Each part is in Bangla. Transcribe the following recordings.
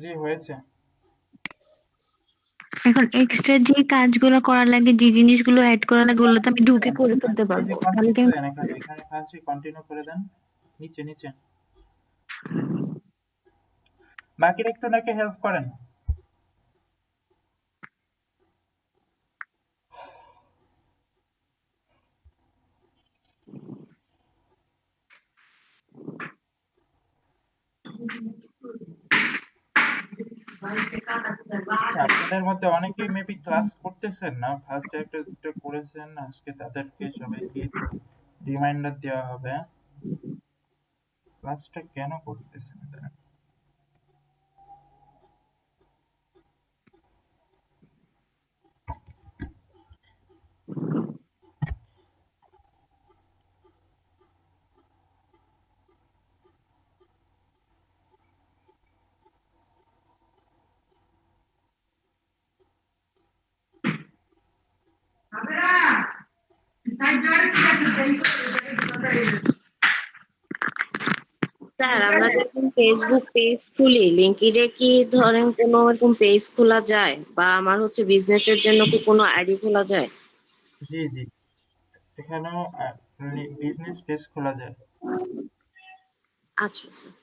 জি হয়েছে। এখন এক্সট্রা যে কাজগুলো করা লাগে, যে জিনিসগুলো এড করা লাগে, ওগুলো তো আমি ঢুকে করে ফেলতে এই যে পারবো। তাহলে কি কন্টিনিউ দেন, এখানে এখানে কাজটি কন্টিনিউ করে দেন, নিচে নিচে। বাকির একটু নাকি হেল্প করেন। আচ্ছা, আপনাদের মধ্যে অনেকেই মেবি ক্লাস করতেছেন না, ফার্স্ট একটা দুটো করেছেন, আজকে তাদেরকে সবাইকে রিমাইন্ডার দেওয়া হবে। ক্লাসটা কেন করতেছেন তারা? স্যার আমরা যখন ফেসবুক পেজ খুলি, লিঙ্কডইনে কি ধরেন কোনো এরকম পেজ খোলা যায়, বা আমার হচ্ছে বিজনেসের জন্য কি কোনো আইডি খোলা যায়? জি জি, এখানেও বিজনেস পেজ খোলা যায়। আচ্ছা স্যার।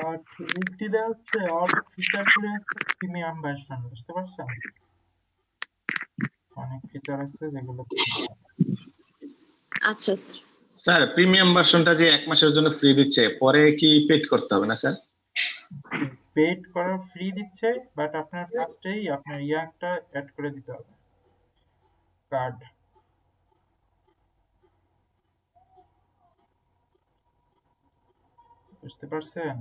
আর লিঙ্কডইনে হচ্ছে অনেক ফিচার গুলো আছে, প্রিমিয়াম ভার্সন, বুঝতে পারছেন? অনেক ফিচার আছে যেগুলো প্রিমিয়াম। আচ্ছা স্যার। স্যার প্রিমিয়াম ভার্সনটা যে 1 মাসের জন্য ফ্রি দিচ্ছে, পরে কি পেড করতে হবে না স্যার? জি, পেড করা ফ্রি দিচ্ছে, বাট আপনার ফার্স্টেই আপনার একটা অ্যাড করে দিতে হবে, কার্ড। বুঝতে পারছেন?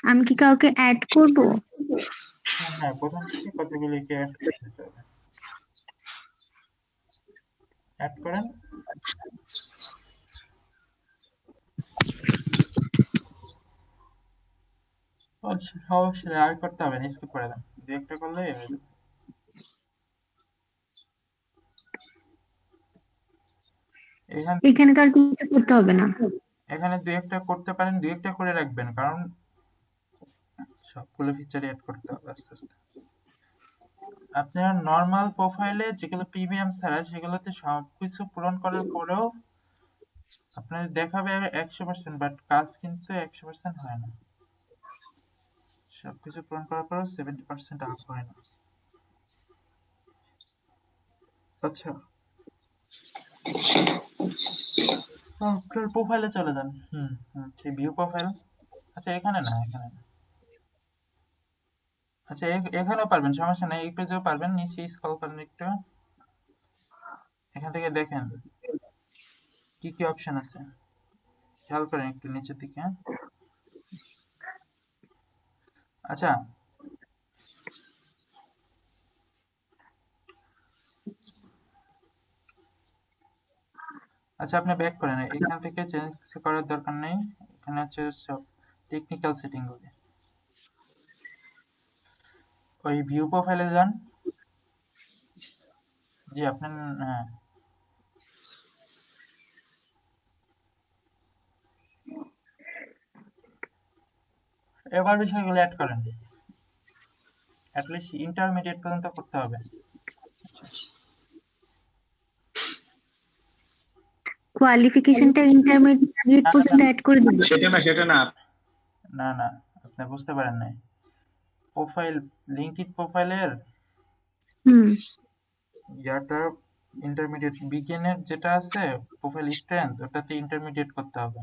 আমি কি কাউকে অ্যাড করব? হ্যাঁ হ্যাঁ, প্রথম থেকে কতগুলিকে অ্যাড করে দিতে হবে। অ্যাড করেন। আচ্ছা, সমস্যা নেই, আর করতে হবে না, স্কিপ করে দেন, দু একটা করলেই হয়ে যাবে। এখান এখানে তো আর কিছু করতে হবে না। এখানে দু একটা করতে পারেন, দু একটা করে রাখবেন, কারণ সবগুলো ফিচার অ্যাড করতে হবে আস্তে আস্তে। আপনার নর্মাল প্রোফাইলে যেগুলো প্রিমিয়াম ছাড়া, সেগুলোতে সবকিছু পূরণ করার পরেও আপনার দেখাবে 100%, বাট কাজ কিন্তু 100% হয় না। সবকিছু পূরণ করার পরেও 70% আপ হয় না। আচ্ছা, আপনার প্রোফাইলে চলে যান। সেই ভিউ প্রোফাইল। আচ্ছা, এখানে না, এখানে না। আচ্ছা, এখানেও পারবেন, সমস্যা নেই, এই পেজেও পারবেন, নিচে স্ক্রল করেন একটু। এখান থেকে দেখেন কি কি অপশন আছে, খেয়াল করেন একটু নিচের দিকে। আচ্ছা, আচ্ছা, আপনি ব্যাক করেন, এখান থেকে চেঞ্জ করার দরকার নেই। এখানে হচ্ছে সব টেকনিক্যাল সেটিং গুলি। ওই ভিউ প্রোফাইলে যান। জি, আপনার, হ্যাঁ, এবার বিষয়গুলো অ্যাড করেন, অ্যাটলিস্ট ইন্টারমিডিয়েট পর্যন্ত করতে হবে। আচ্ছা, কোয়ালিফিকেশনটা ইন্টারমিডিয়েট না না না পর্যন্ত অ্যাড করে দিব। সেটা না। না না, আপনি বুঝতে পারেন নাই। প্রোফাইল, লিঙ্কড প্রোফাইলের হুম, ইয়াটা ইন্টারমিডিয়েট, বিগিনের যেটা আছে প্রোফাইল স্ট্রেংথ, ওটাতে ইন্টারমিডিয়েট করতে হবে,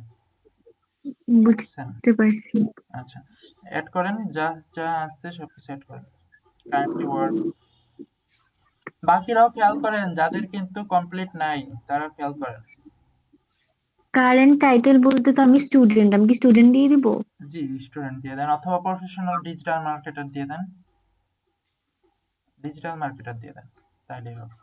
বুঝছেন? বুঝতে পারছি। আচ্ছা, অ্যাড করেন, যা যা আছে সবকিছু অ্যাড করেন, কারেন্টলি ওয়ার্ক। বাকিরাও খেয়াল করেন, যাদের কিন্তু কমপ্লিট নাই তারা খেয়াল করেন। কারেন্ট টাইটেল বলতে তো আমি স্টুডেন্ট, আমি কি স্টুডেন্ট দিয়ে দিব? জি, স্টুডেন্ট দিয়ে দেন, অথবা প্রফেশনাল ডিজিটাল মার্কেটার দিয়ে দেন, ডিজিটাল মার্কেটার দিয়ে দেন, তাইলেই হবে।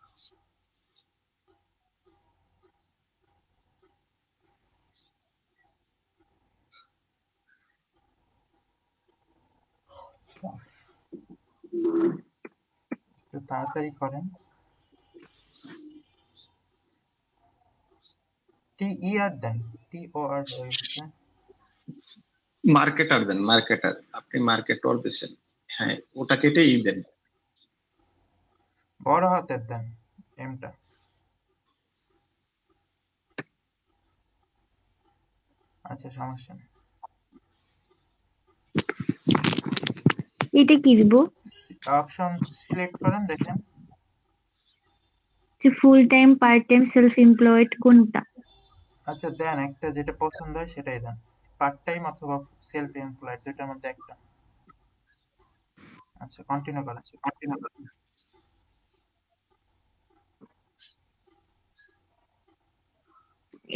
একটু তাড়াতাড়ি করেন। TER দেন, TOR মার্কেটার দেন, মার্কেটার। আপনি মার্কেটর দিচ্ছেন, হ্যাঁ ওটা কেটে দেন। বড় হাতের দেন এমটা। আচ্ছা সমস্যা নেই। এটা কি দিব? অপশন সিলেক্ট করেন, দেখেন। যে full time, part time, self employed কোনটা? আচ্ছা দেন একটা, যেটা পছন্দ হয় সেটাই দেন। পার্ট টাইম অথবা সেলফ এমপ্লয়েড, দুইটার মধ্যে একটা। আচ্ছা কন্টিনিউ করেন।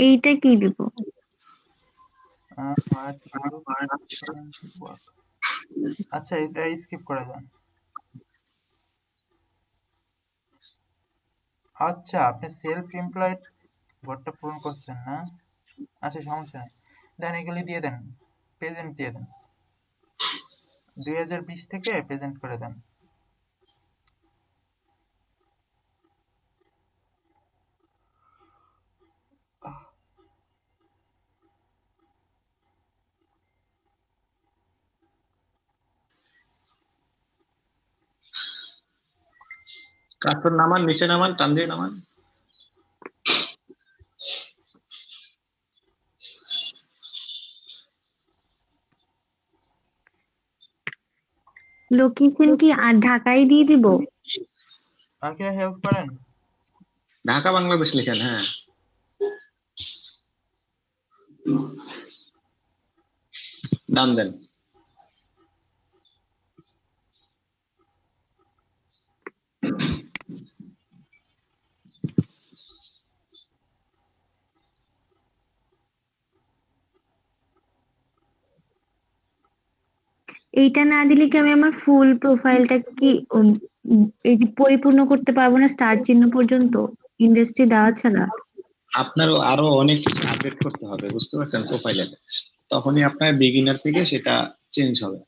এইটা কি দিব? আচ্ছা এটা স্কিপ করে যান। আচ্ছা আপনি সেলফ এমপ্লয়েড ভোটটা পূরণ করছেন না? আচ্ছা সমস্যা নেই, দেন এগুলি দিয়ে দেন, প্রেজেন্ট দিয়ে দেন, 2020 থেকে প্রেজেন্ট করে দেন। কার্সর নামান, নিচে নামান, টান দিয়ে নামান। লোকেশন কি ঢাকায় দিয়ে দিব? আমাকে হেল্প করেন। ঢাকা বাংলাদেশ লিখেন, হ্যাঁ। ডান দেন। এইটা না দিলে কি আমি আমার ফুল প্রোফাইলটা কি এই যে পরিপূর্ণ করতে পারবো না স্টার চিহ্ন পর্যন্ত, ইন্ডাস্ট্রি দেওয়া ছাড়া? আপনারও আরো অনেক কিছু আপডেট করতে হবে, বুঝতে পারছেন, প্রোফাইলে। তখনই আপনার বিগিনার থেকে সেটা চেঞ্জ হবে।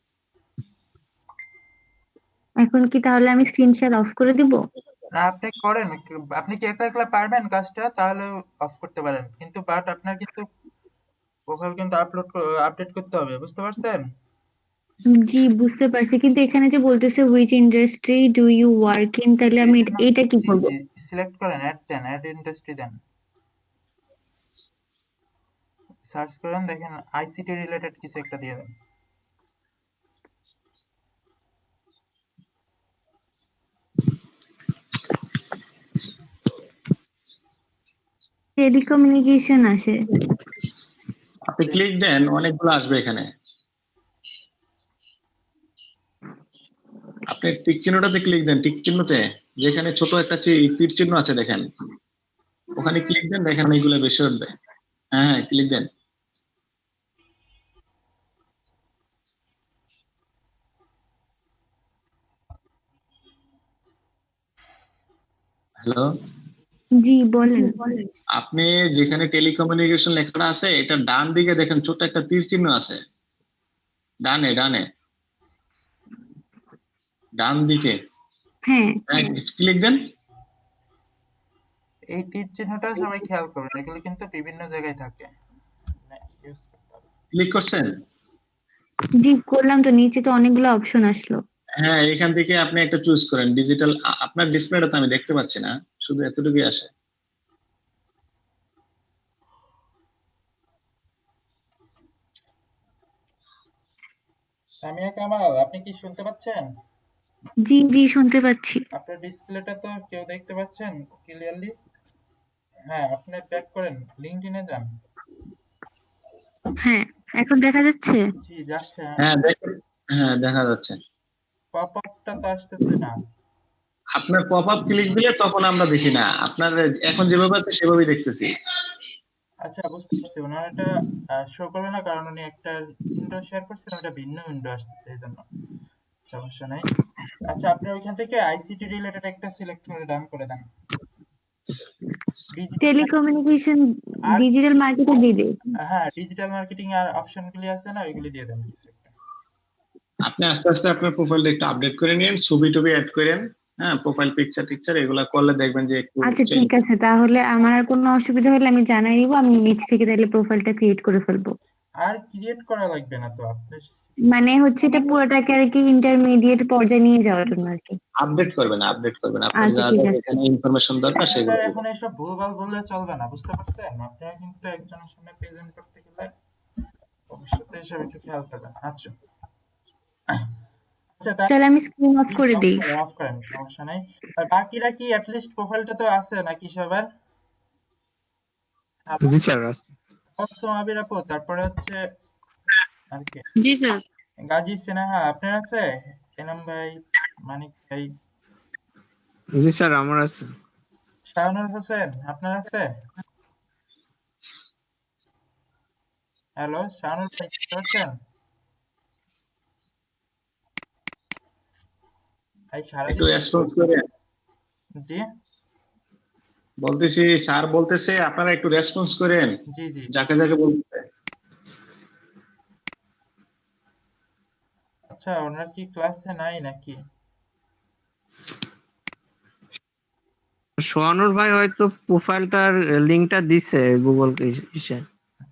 এখন কি তাহলে আমি স্ক্রিন শেয়ার অফ করে দিব? না আপনি করেন, আপনি কি একলা একলা পারবেন কাজটা, তাহলে অফ করতে পারেন, কিন্তু বাট আপনার কিন্তু প্রোফাইল কিন্তু আপডেট করতে হবে, বুঝতে পারছেন? জি বুঝতে পারছি, কিন্তু এখানে যে বলতেছে which industry do you work in, তাহলে আমি এটা কি জি করবো? জি সিলেক্ট করেন, অ্যাড দেন, অ্যাড ইন্ডাস্ট্রি দেন, সার্চ করেন, দেখেন আইসিটি রিলেটেড কিছু একটা দিয়ে দেন। টেলিকমিউনিকেশন আসে। আপনি ক্লিক দেন, অনেকগুলো আসবে এখানে। আপনি টিক চিহ্নটাতে ক্লিক দেন, টিক চিহ্নতে যেখানে ছোট একটা তীর চিহ্ন আছে দেখেন, ওখানে ক্লিক দেন, দেখেন এইগুলো বেশি উঠবে। হ্যাঁ হ্যাঁ ক্লিক দেন। হ্যালো, জি বলেন। আপনি যেখানে টেলিকমিউনিকেশন লেখাটা আছে, এটা ডান দিকে দেখেন ছোট একটা তীর চিহ্ন আছে, ডানে ডানে, ডান দিকে হ্যাঁ ক্লিক দেন। এই তীর চিহ্নটা সবাই খেয়াল করবেন, এগুলো কিন্তু বিভিন্ন জায়গায় থাকে, ইউজ করতে হবে। ক্লিক করছেন? জি করলাম তো, নিচে তো অনেকগুলো অপশন আসলো। হ্যাঁ, এখান থেকে আপনি একটা চুজ করেন ডিজিটাল। আপনার ডিসপ্লেটা তো আমি দেখতে পাচ্ছি না, শুধু এতটুকুই আসে। সামিয়া কামাল, আপনি কি শুনতে পাচ্ছেন? জি জি শুনতে পাচ্ছি। আপনার ডিসপ্লেটা তো কেউ দেখতে পাচ্ছেন ক্লিয়ারলি? হ্যাঁ আপনি ব্যাক করেন, লিঙ্কডইনে যান। হ্যাঁ এখন দেখা যাচ্ছে। জি যাচ্ছে। হ্যাঁ দেখেন, হ্যাঁ দেখা যাচ্ছে। পপ আপটা তো আসতেছে না। আপনার পপ আপ ক্লিক দিলে তখন আমরা দেখি না, আপনার এখন যেভাবে আছে সেভাবেই দেখতেছি। আচ্ছা বুঝতে পারছি, ওনার এটা শো করবে না, কারণ উনি একটা উইন্ডো শেয়ার করছেন, ওটা ভিন্ন উইন্ডো আসতেছে এই জন্য। সমস্যা নাই। আচ্ছা আপনি ওইখান থেকে আইসিটি রিলেটেড একটা সিলেক্ট করে ডান করে দেন। ডিজিটাল টেলিকমিউনিকেশন, আর ডিজিটাল মার্কেটে দিয়ে দে। হ্যাঁ ডিজিটাল মার্কেটিং আর অপশনগুলি আছে না, ওইগুলি দিয়ে দেন কিছু একটা। আপনি আস্তে আস্তে আপনার প্রোফাইলটা একটু আপডেট করে নিন, ছবি টবি অ্যাড করেন, হ্যাঁ, প্রোফাইল পিকচার টিকচার এগুলা করলে দেখবেন যে একটু আচ্ছা চেঞ্জ। ঠিক আছে, তাহলে আমার আর কোনো অসুবিধা হলে আমি জানাই দিব, আমি নিচ থেকে তাহলে প্রোফাইলটা ক্রিয়েট করে ফেলবো। আর ক্রিয়েট করা লাগবে না তো আপনি। মানে হচ্ছে এটা পুরোটাকে আর কি ইন্টারমিডিয়েট পর্যায়ে নিয়ে যাওয়ার জন্য আর কি। আপডেট করবেন, আপডেট করবেন। আপনার আচ্ছা যা ঠিক যা আছে। এখানে ইনফরমেশন দরকার সেগুলো আপনারা দিবেন। এখন এসব ভুলভাল বললে চলবে না, বুঝতে পারছেন? আপনারা কিন্তু একজনের সামনে প্রেজেন্ট করতে গেলে ভবিষ্যতে এসব একটু খেয়াল করবেন। আচ্ছা আচ্ছা চলে আমি স্ক্রিন অফ করে অফ দিই। করেন, অফ করেন, সমস্যা নাই। আর বাকিরা কি অ্যাটলিস্ট প্রোফাইলটা তো আছে নাকি সবার? জি স্যার। আবির আপু, তারপরে হচ্ছে আর কি জি স্যার। গাজী সিনহা আপনার আছে, এনাম ভাই, মানিক ভাই, জি স্যার আমার আছে। শাহানুর হোসেন আপনার আছে? হ্যালো শাহানুর ভাই, শুনতে পাচ্ছেন? ভাই একটু সারাদিন রেসপন্স করেন। জি বলতেছি স্যার বলতেছে আপনারা একটু রেসপন্স করেন জি জি যাকে যাকে বলতেছে। আচ্ছা, ওনার কি ক্লাসে নাই নাকি? সোহানুর ভাই হয়তো প্রোফাইলটার লিংকটা দিছে গুগল ইসে,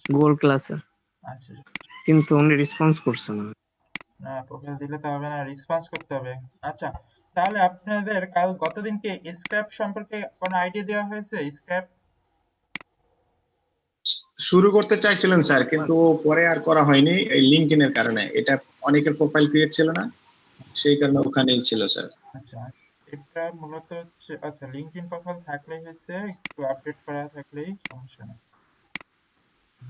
গুগল ক্লাসে, আচ্ছা, কিন্তু উনি রেসপন্স করছে না। না প্রোফাইল দিলে তো হবে না, রেসপন্স করতে হবে। আচ্ছা, তাহলে আপনাদের কাল গতদিনকে স্ক্র্যাপ সম্পর্কে কোনো আইডিয়া দেওয়া হয়েছে? স্ক্র্যাপ শুরু করতে চাইছিলেন স্যার, কিন্তু পরে আর করা হয়নি এই লিঙ্কডইন এর কারণে। এটা অনেকের প্রোফাইল ক্রিয়েট ছিল না, সেই কারণে ওখানেই ছিল স্যার। আচ্ছা, এটা মূলত হচ্ছে, আচ্ছা লিঙ্কডইন প্রোফাইল থাকলেই হয়েছে, একটু আপডেট করা থাকলেই সমস্যা নেই।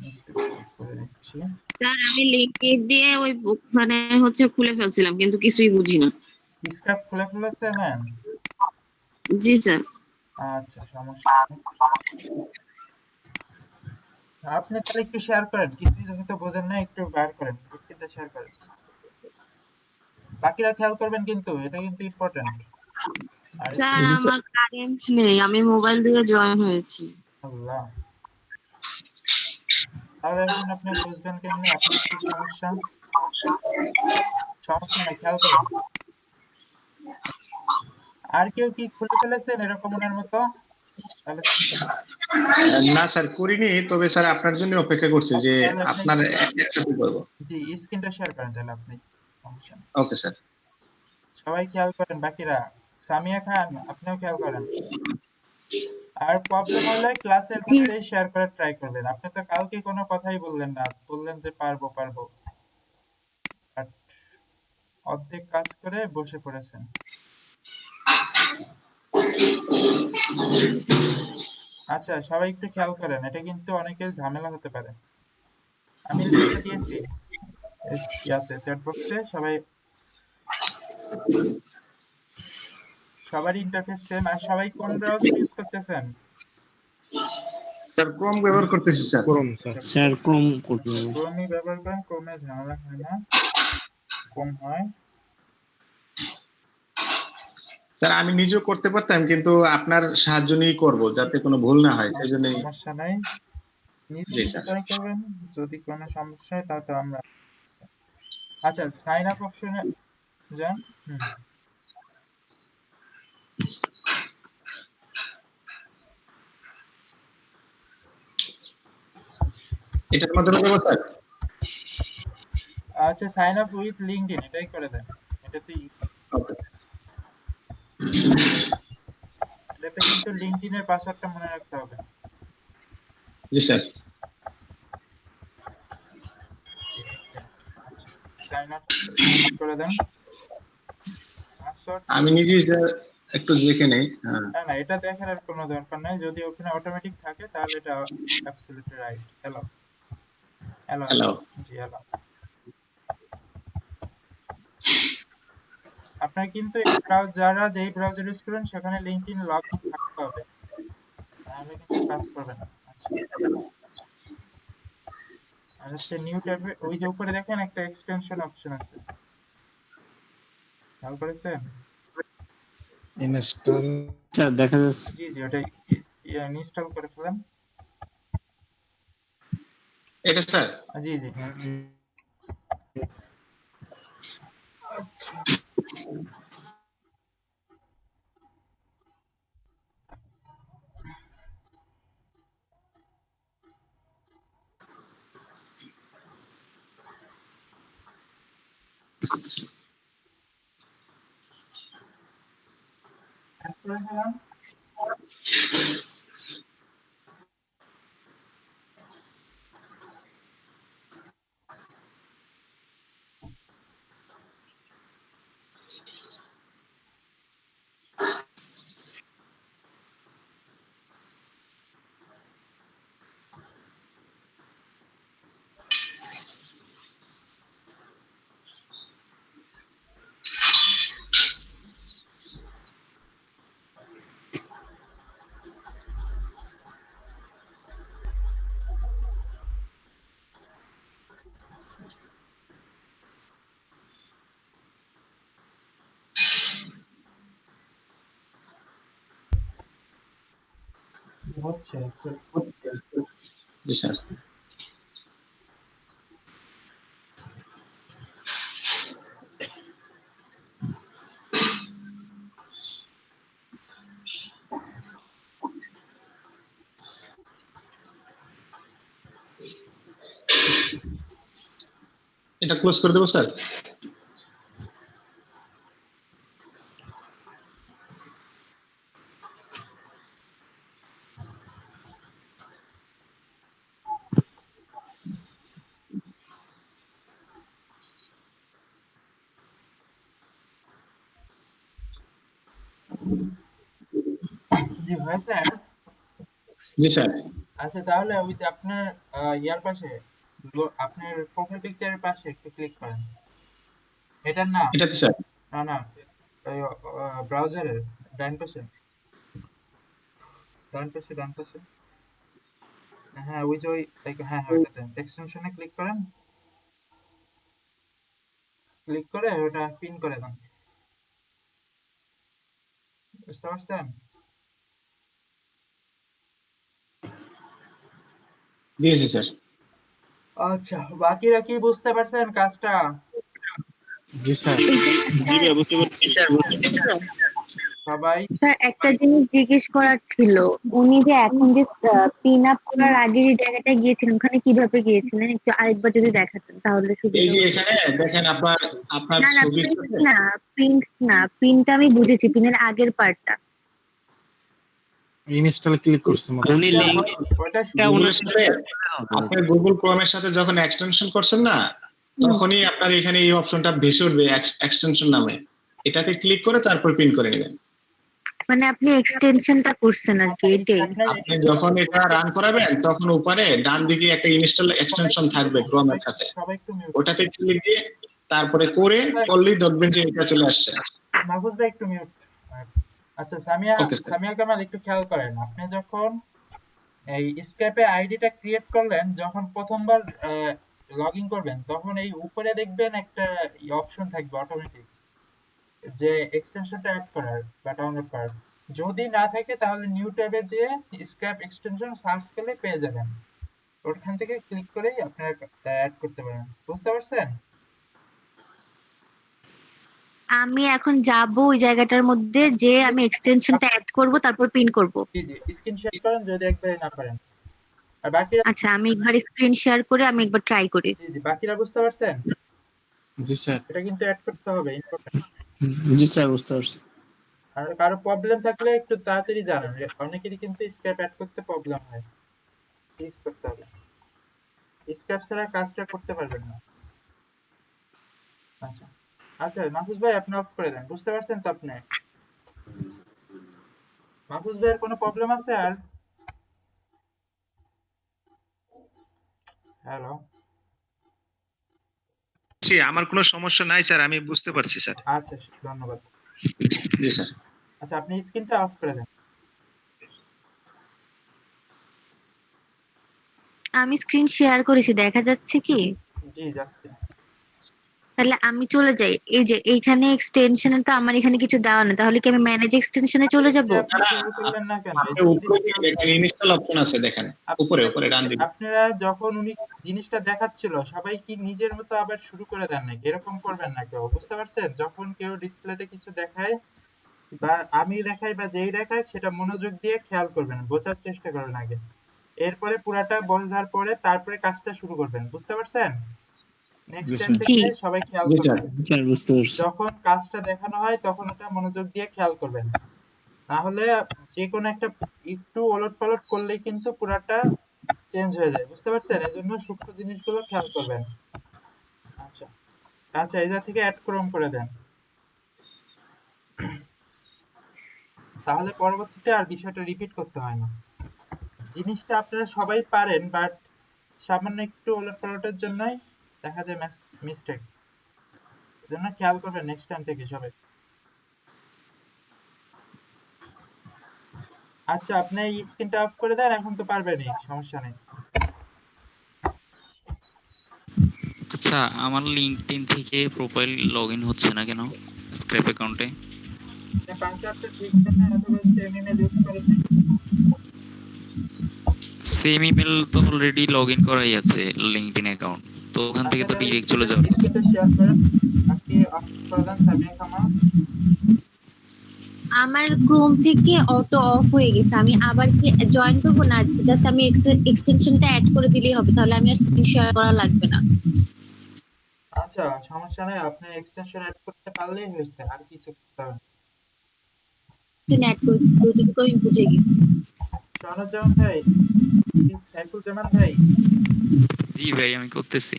একটু চেক করে দিচ্ছি। স্যার আমি লিংক দিয়ে ওই মানে হচ্ছে খুলে ফেলছিলাম কিন্তু কিছুই বুঝি না। স্ক্র্যাপ খুলে ফেলেছে ম্যাম? জি স্যার। আচ্ছা, সমস্যা নেই। আপনি তাহলে একটু শেয়ার করেন, কিছুই হয়তো বোঝেন না, একটু বার করেন, স্ক্রিনটা শেয়ার করেন। বাকিরা খেয়াল করবেন কিন্তু, এটা কিন্তু ইম্পর্টেন্ট। আর স্যার আমার কারেন্ট নেই, আমি মোবাইল দিয়ে জয়েন হয়েছি। আল্লাহ, তাহলে এখন আপনি বুঝবেন কেমনে আপনার কি সমস্যা? সমস্যা নাই, খেয়াল করেন। আর কেউ কি খুলে ফেলেছেন এরকম ওনার মতো? তাহলে না স্যার করিনি, তবে স্যার আপনার জন্য অপেক্ষা করছি যে তাহলে আপনি আপনার একসাথে করবো। জি স্ক্রিনটা শেয়ার করেন তাহলে আপনি, সমস্যা নেই। Okay sir. সবাই খেয়াল করেন, বাকিরা সামিয়া খান আপনিও খেয়াল করেন। আর প্রবলেম হলে ক্লাসের জি মধ্যেই শেয়ার করার ট্রাই করবেন। আপনি তো কালকে কোনো কথাই বললেন না, বললেন যে পারবো পারবো, আর অর্ধেক কাজ করে বসে পড়েছেন। আচ্ছা, সবাই একটু খেয়াল করেন, এটা কিন্তু অনেকের ঝামেলা হতে পারে। আমি লিখে দিয়েছি ইয়াতে চ্যাট বক্সে। সবারই ইন্টারফেস সেম। আর সবাই কোন ব্রাউজার ইউজ করতেছেন? স্যার ক্রোম ব্যবহার করতেছি sir. Chrome sir. Sir Chrome করতে আচ্ছা, ক্রোমই ব্যবহার করেন, ক্রোমে ঝামেলা হয় না, কম হয়। স্যার আমি নিজেও করতে পারতাম, কিন্তু আপনার সাহায্য নিয়েই করবো যাতে কোনো ভুল না হয়, সেই জন্যই। সমস্যা নাই, নিজে জি নিজে স্যার। ট্রাই করবেন। যদি কোনো সমস্যা হয় তাহলে তো আমরা, আচ্ছা সাইন আপ অপশনে যান। হুম, এটার মাধ্যমে দেবো স্যার। আচ্ছা সাইন আপ উইথ লিঙ্কডইন এটাই করে দেন, এটাতে ইজি। ওকে। এটাতে কিন্তু লিঙ্কডইনের পাসওয়ার্ডটা মনে রাখতে হবে। জি স্যার। আচ্ছা, সাইন আপ করে দেন। পাসওয়ার্ড আমি নিজেই স্যার একটু দেখে নেই। হ্যাঁ। না না, এটা দেখার আর কোনো দরকার নাই, যদি ওখানে অটোমেটিক থাকে তাহলে এটা absolutely right. Hello hello hello. জি হ্যালো। আপনার কিন্তু এই যারা যেই ব্রাউজার ইউজ করেন সেখানে লিঙ্কডইন লগইন থাকতে হবে, তাহলে কিন্তু কাজ করবে না। আচ্ছা, আর হচ্ছে নিউ ট্যাবে ওই যে উপরে দেখেন একটা এক্সটেনশন অপশন আছে, খেয়াল করেছেন? ইনস্টল স্যার দেখা যাচ্ছে। জি জি, ওটা ইনস্টল করে ফেলেন। এটা স্যার। জি জি। আচ্ছা, Add করে দিলাম। হচ্ছে জি স্যার। এটা ক্লোজ করে দেবো স্যার? জি হয়েছে। জি স্যার। আচ্ছা তাহলে ওই যে আপনার ইয়ার পাশে আপনার প্রোফাইল পিকচারের পাশে একটু ক্লিক করেন। এটার না, এটাতে স্যার? না না, ব্রাউজারের ডান পাশে, ডান পাশে, ডান পাশে। হ্যাঁ ওই যে ওই হ্যাঁ হ্যাঁ ওইটাতে এক্সটেনশনে ক্লিক করেন। ক্লিক করে ওটা পিন করে দেন। বুঝতে পারছেন? দিয়েছি স্যার। আচ্ছা বাকিরা কি বুঝতে পারছেন কাজটা? জি স্যার। জি ভাইয়া বুঝতে পারছি স্যার। সবাই স্যার একটা জিনিস জিজ্ঞেস করার ছিল, উনি যে এখন যে পিন আপ করার আগে যে জায়গাটায় গিয়েছিলেন ওখানে কিভাবে গিয়েছিলেন একটু আরেকবার যদি দেখাতেন তাহলে এই সুবিধা যে হতো। এখানে দেখেন আপনার আপনার না না ছবির পিন সাথে না, পিন না, পিনটা আমি বুঝেছি, পিনের আগের পার্টটা। ইনস্টল ক্লিক করছি মতো। উনি লিংক ওটা গুগলের সাথে আপনার গুগল ক্রোমের সাথে যখন এক্সটেনশন করছেন না, তখনই আপনার এখানে এই অপশনটা ভেসে উঠবে এক্সটেনশন নামে। এটাতে ক্লিক করে তারপর পিন করে নেবেন। মানে আপনি এক্সটেনশনটা করছেন আর কি, এটাই। আপনি যখন এটা রান করাবেন তখন উপরে ডান দিকে একটা ইনস্টল এক্সটেনশন থাকবে ক্রোমের সাথে, সবাই একটু মিউট। ওটাতে ক্লিক দিয়ে তারপরে করলেই দেখবেন যে এটা চলে আসছে। মাহফুজ ভাই একটু মিউট। আচ্ছা সামিয়া, ওকে স্যার। সামিয়া কামাল একটু খেয়াল করেন। আপনি যখন এই স্ক্র্যাপে আইডিটা ক্রিয়েট করলেন, যখন প্রথমবার লগ ইন করবেন তখন এই উপরে দেখবেন একটা অপশন থাকবে অটোমেটিক, যে এক্সটেনশনটা অ্যাড করার বা ডাউনলোড করার। যদি না থাকে তাহলে নিউ ট্যাবে যে স্ক্র্যাপ এক্সটেনশন সার্চ করলে পেয়ে যাবেন। ওখান থেকে ক্লিক করেই আপনারা অ্যাড করতে পারেন। বুঝতে পারছেন? আমি এখন যাব ওই জায়গাটার মধ্যে যে আমি এক্সটেনশনটা অ্যাড করব তারপর পিন করব। জি জি স্ক্রিন শেয়ার করেন যদি একবারে না পারেন। আর বাকিরা আচ্ছা আমি একবার স্ক্রিন শেয়ার করে আমি একবার ট্রাই করি। জি জি বাকিরা বুঝতে পারছেন? জি স্যার। এটা কিন্তু অ্যাড করতে হবে ইম্পর্টেন্ট। জি স্যার বুঝতে পারছি। আর কারো প্রবলেম থাকলে একটু তাড়াতাড়ি জানান। অনেকেরই কিন্তু স্ক্র্যাপ অ্যাড করতে প্রবলেম হয়, ফিক্স করতে হবে। স্ক্র্যাপ ছাড়া কাজটা করতে পারবেন না। আচ্ছা আচ্ছা মাহফুজ ভাই আপনি অফ করে দেন। বুঝতে পারছেন তো আপনি? মাহফুজ ভাইয়ের কোনো প্রবলেম আছে আর? হ্যালো। আমার কোনো সমস্যা নাই স্যার, আমি বুঝতে পারছি স্যার। আচ্ছা ধন্যবাদ। জি স্যার। আচ্ছা আপনি স্ক্রিনটা অফ করে দেন। আমি স্ক্রিন শেয়ার করেছি, দেখা যাচ্ছে কি? জি যাচ্ছে। তাহলে আমি চলে যাই, এই যে এইখানে এক্সটেনশনে তো আমার এখানে কিছু দেওয়া না, তাহলে কি আমি ম্যানেজ এক্সটেনশনে চলে যাব? আপনি খেয়াল করলেন না কেন? এই আপনি যে উপরে গিয়ে দেখেন ইনস্টল অপশন আছে, দেখেন উপরে উপরে ডান দিকে। আপনারা যখন উনি জিনিসটা দেখাচ্ছিল সবাই কি নিজের মতো আবার শুরু করে দেন নাকি? এরকম করবেন না কেউ। বুঝতে পারছেন? যখন কেউ ডিসপ্লেতে কিছু দেখায় বা আমি দেখাই বা যেই দেখায় সেটা মনোযোগ দিয়ে খেয়াল করবেন, বোঝার চেষ্টা করবেন আগে। এরপরে পুরাটা বোঝার পরে তারপরে কাজটা শুরু করবেন। বুঝতে পারছেন? নেক্সট জি টাইম স্যার। থেকে সবাই খেয়াল জি স্যার। করবেন স্যার বুঝতে পারছি। যখন কাজটা দেখানো হয় তখন ওটা মনোযোগ দিয়ে খেয়াল করবেন না হলে যে কোনো একটা একটু ওলটপালট করলেই কিন্তু পুরাটা চেঞ্জ হয়ে যায় বুঝতে পারছেন এজন্য সূক্ষ্ম জিনিসগুলো খেয়াল করবেন আচ্ছা আচ্ছা এটা থেকে অ্যাড ক্রম করে দেন তাহলে পরবর্তীতে আর বিষয়টা রিপিট করতে হয় না জিনিসটা আপনারা সবাই পারেন বাট সামান্য একটু ওলটপালটের জন্যই দেখা যায় মিস্টেক জন্য খেয়াল করবেন নেক্সট টাইম থেকে সবাই আচ্ছা আপনি এই স্ক্রিনটা অফ করে দেন এখন তো পারবেনই সমস্যা নেই আচ্ছা আমার লিঙ্কডইন থেকে প্রোফাইল লগইন হচ্ছে না কেন স্ক্র্যাপ অ্যাকাউন্টে? আপনি পাসওয়ার্ডটা ঠিক জানেন অথবা সেম ইমেল ইউজ করেন সেম ইমেল তো অলরেডি লগইন করাই আছে লিঙ্কডইন অ্যাকাউন্ট, তো ওখান থেকে তো ডিরেক্ট চলে যাবে। স্ক্রিনটা শেয়ার করেন আপনি অফ করে দেন সামিয়া খামা আমার ক্রোম থেকে অটো অফ হয়ে গেছে, আমি আবার কি জয়েন করবো না? জাস্ট আমি এক্সটেনশনটা অ্যাড করে দিলেই হবে, তাহলে আমি আর স্ক্রিন শেয়ার করা লাগবে না। আচ্ছা সমস্যা নাই আপনি এক্সটেনশন অ্যাড করতে পারলেই হয়েছে আর কিছু করতে হবে না। অ্যাড করে দিচ্ছি, ওইটুকু আমি বুঝে গেছি। সনজ্জামান ভাই সাইফুল জামান ভাই জি ভাই আমি করতেছি।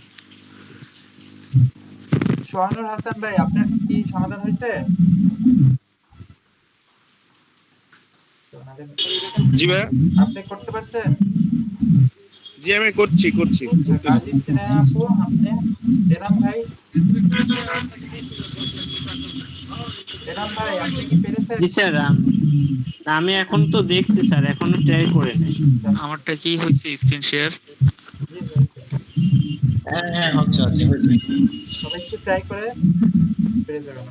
সোহানুর হাসান ভাই আপনার কি সমাধান হয়েছে জি ভাই, আপনি করতে পারছেন জি আমি করছি। আচ্ছা কাজী সিনহা আপু আপনি এরাম ভাই আপনি কি পেরেছেন জি স্যার, আমি এখন তো দেখছি স্যার, এখনো ট্রাই করে নাই। আমারটা কি হয়েছে স্ক্রিন শেয়ার? জি হয়েছে হ্যাঁ হচ্ছে। সবাই একটু ট্রাই করে পেরে যাবেন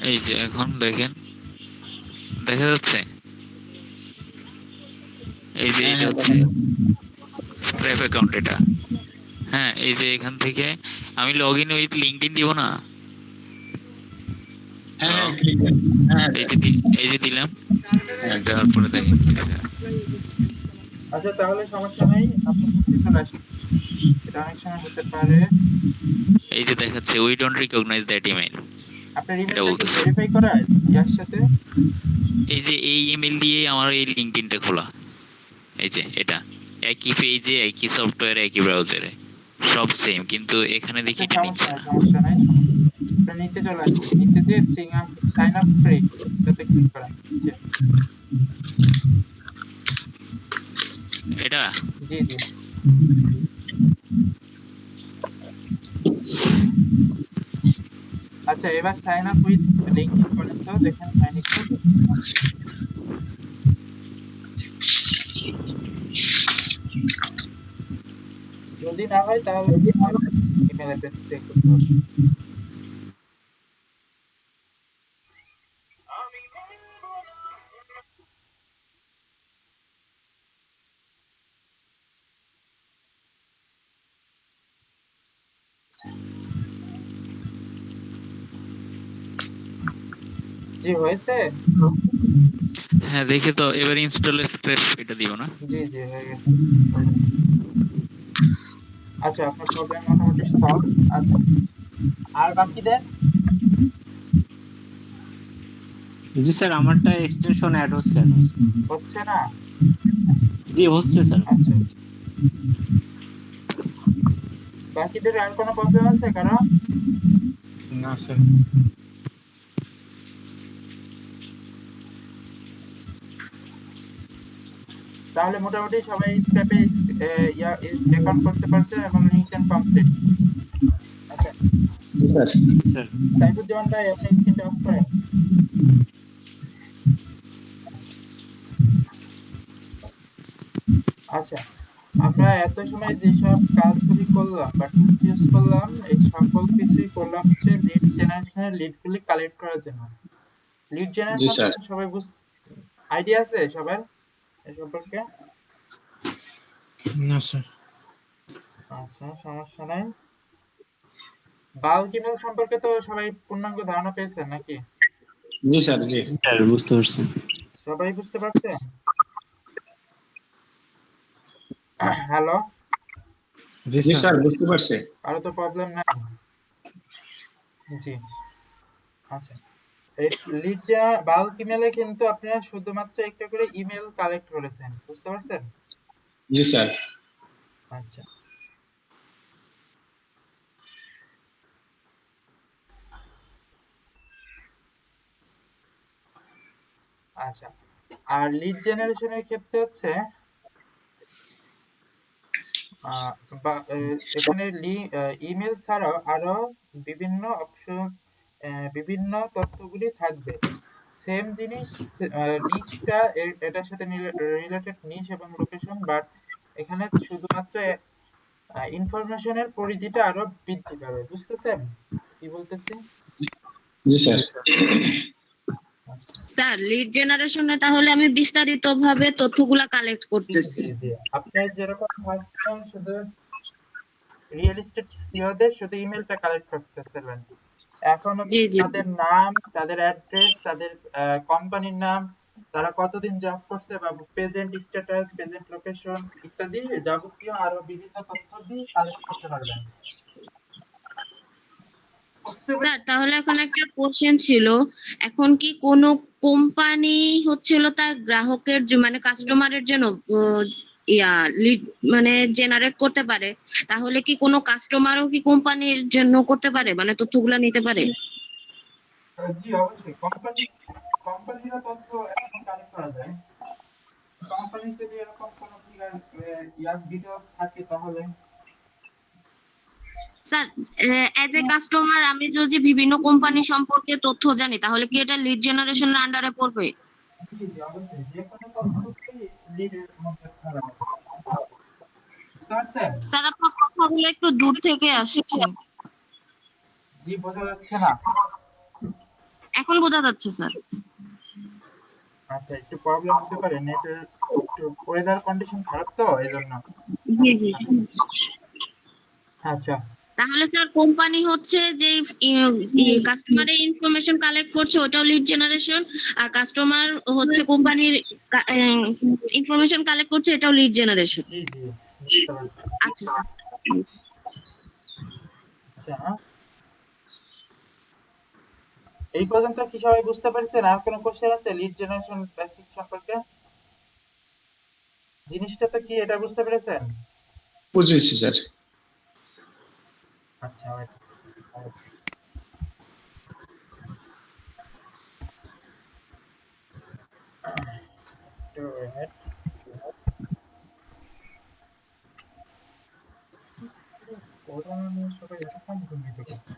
এই যে এখন দেখেন দেখা যাচ্ছে, এই যে এটা হচ্ছে স্ক্র্যাপ অ্যাকাউন্ট এটা। হ্যাঁ এই যে এখান থেকে আমি লগইন উইথ লিঙ্কডইন দিব না, হ্যাঁ এই যে দিলাম, দেওয়ার পরে দেখেন কি দেখা। আচ্ছা তাহলে সমস্যা নেই আপনি নিচে চলে আসেন এটা অনেক সময় হতে পারে এই যে দেখাচ্ছে we don't recognise that email. আপনার এটা ইমেলটা কি বলতেছে। ভেরিফাই করা ইয়ার সাথে এই যে এই ইমেল দিয়ে আমার এই লিঙ্কডইনটা খোলা, এই যে এটা একই পেজে একই সফটওয়্যার একই ব্রাউজারে সব সেম, কিন্তু এখানে দেখি এটা নিচ্ছে না। সমস্যা নাই আপনি নিচে চলে আসুন নিচে যে সাইন আপ ফ্রি এটাতে ক্লিক করেন নিচে এটা জি জি আচ্ছা এবার সাইন আপ উইথ লিঙ্কডইন করেন তো দেখেন হয় নাকি যদি না হয় তাহলে ইমেল অ্যাড্রেস চেক করতে হবে জি হয়েছে হ্যাঁ দেখে তো এবার ইনস্টল স্ক্র্যাপ এটা দিব না। জি জি হয়ে গেছে আচ্ছা আপনার প্রবলেম মোটামুটি সলভ আচ্ছা আর বাকি দেন জি স্যার, আমারটা এক্সটেনশন অ্যাড হচ্ছে না। হচ্ছে না জি হচ্ছে স্যার। আচ্ছা বাকিদের আর কোনো প্রবলেম আছে কারণ না স্যার। তাহলে মোটামুটি সবাই স্ক্র্যাপে অ্যাকাউন্ট করতে পারছে এবং লিংকডইন কমপ্লিট আচ্ছা স্যার সাইফুজ্জামান ভাই আপনি স্ক্রিনটা অফ করেন আচ্ছা আমরা এত সময় যেসব কাজগুলি করলাম বা টুলস ইউজ করলাম এই সকল কিছুই করলাম হচ্ছে লিড জেনারেশনের লিডগুলি কালেক্ট করার জন্য লিড জেনারেশন সবাই আইডিয়া আছে সবার এই সম্পর্কে না স্যার। আচ্ছা সমস্যা নাই বাল্ক ইমেল সম্পর্কে তো সবাই পূর্ণাঙ্গ ধারণা পেয়েছেন নাকি জি স্যার। স্যার বুঝতে পারছি। সবাই বুঝতে পারছেন হ্যালো, জি জি স্যার। স্যার, বুঝতে পারছি। কারো তো প্রবলেম নাই? জি, আচ্ছা। এই লিড বাল্ক ইমেলে কিন্তু আপনারা শুধুমাত্র একটা করে ইমেল কালেক্ট করেছেন, বুঝতে পারছেন? জি স্যার। আচ্ছা, আচ্ছা। আর লিড জেনারেশনের ক্ষেত্রে হচ্ছে আহ, এখানে ইমেল ছাড়াও আরো বিভিন্ন অপশন, বিভিন্ন তথ্যগুলি থাকবে। সেম জিনিস, নিশটা এটার সাথে রিলেটেড নিশ এবং লোকেশন, বাট এখানে শুধুমাত্র ইনফরমেশনের পরিধিটা আরো বৃদ্ধি পাবে, বুঝতেছেন কি বলতেছি? জি স্যার। আচ্ছা। স্যার লিড জেনারেশনে তাহলে আমি বিস্তারিত ভাবে তথ্যগুলা কালেক্ট করতেছি। জি জি, আপনি যেরকম ফার্স্ট টাইম শুধু রিয়েল এস্টেট সিওদের শুধু ইমেলটা কালেক্ট করতেছিলেন, এখন হচ্ছে জি জি তাদের নাম, তাদের অ্যাড্রেস, তাদের কোম্পানির নাম, তারা কতদিন জব করছে বা প্রেজেন্ট স্ট্যাটাস, প্রেজেন্ট লোকেশন ইত্যাদি যাবতীয় আরো বিভিন্ন তথ্য দিয়ে কালেক্ট করতে পারবেন, বুঝতে স্যার, পারছেন? তাহলে এখন একটা কোশ্চেন ছিল, এখন কি কোনো কোম্পানি হচ্ছিল তার গ্রাহকের মানে কাস্টমারের জন্য ইয়া লিড মানে জেনারেট করতে পারে, তাহলে কি কোনো কাস্টমারও কি কোম্পানির জন্য করতে পারে, মানে তথ্যগুলা নিতে পারে? জি অবশ্যই, কোম্পানিরও তথ্য এখন কালেক্ট করা যায়। কোম্পানির যদি এরকম কোনো ইয়ার ডিটেলস থাকে তাহলে স্যার, এজ এ কাস্টমার আমি যদি বিভিন্ন কোম্পানি সম্পর্কে তথ্য জানি, তাহলে কি এটা লিড জেনারেশনের আন্ডারে পড়বে? জি জি অবশ্যই, যে কোনো তথ্যকেই লিডের মধ্যে ফেলা হবে, বুঝতে পারছেন? স্যার, আপনার কথাগুলো একটু দূর থেকে আসছে। জি, বোঝা যাচ্ছে না? এখন বোঝা যাচ্ছে স্যার। আচ্ছা, একটু প্রবলেম হতে পারে নেটের, একটু ওয়েদার কন্ডিশন খারাপ তো এই জন্য জি জি। সমস্যা। আচ্ছা, তাহলে স্যার কোম্পানি হচ্ছে যে কাস্টমারের ইনফরমেশন কালেক্ট করছে ওটাও লিড জেনারেশন, আর কাস্টমার হচ্ছে কোম্পানির ইনফরমেশন কালেক্ট করছে এটাও লিড জেনারেশন। জি জি, বুঝতে পারছি। আচ্ছা স্যার। আচ্ছা, এই পর্যন্ত কি সবাই বুঝতে পারছেন? আর কোনো কোশ্চেন আছে লিড জেনারেশন বেসিক সম্পর্কে? জিনিসটা তো কি, এটা বুঝতে পেরেছেন? বুঝেছি স্যার। আচ্ছা, wait, wait. একটু wait. করোনা নিয়ে সবাই এরকম চিন্তিত করতেছে।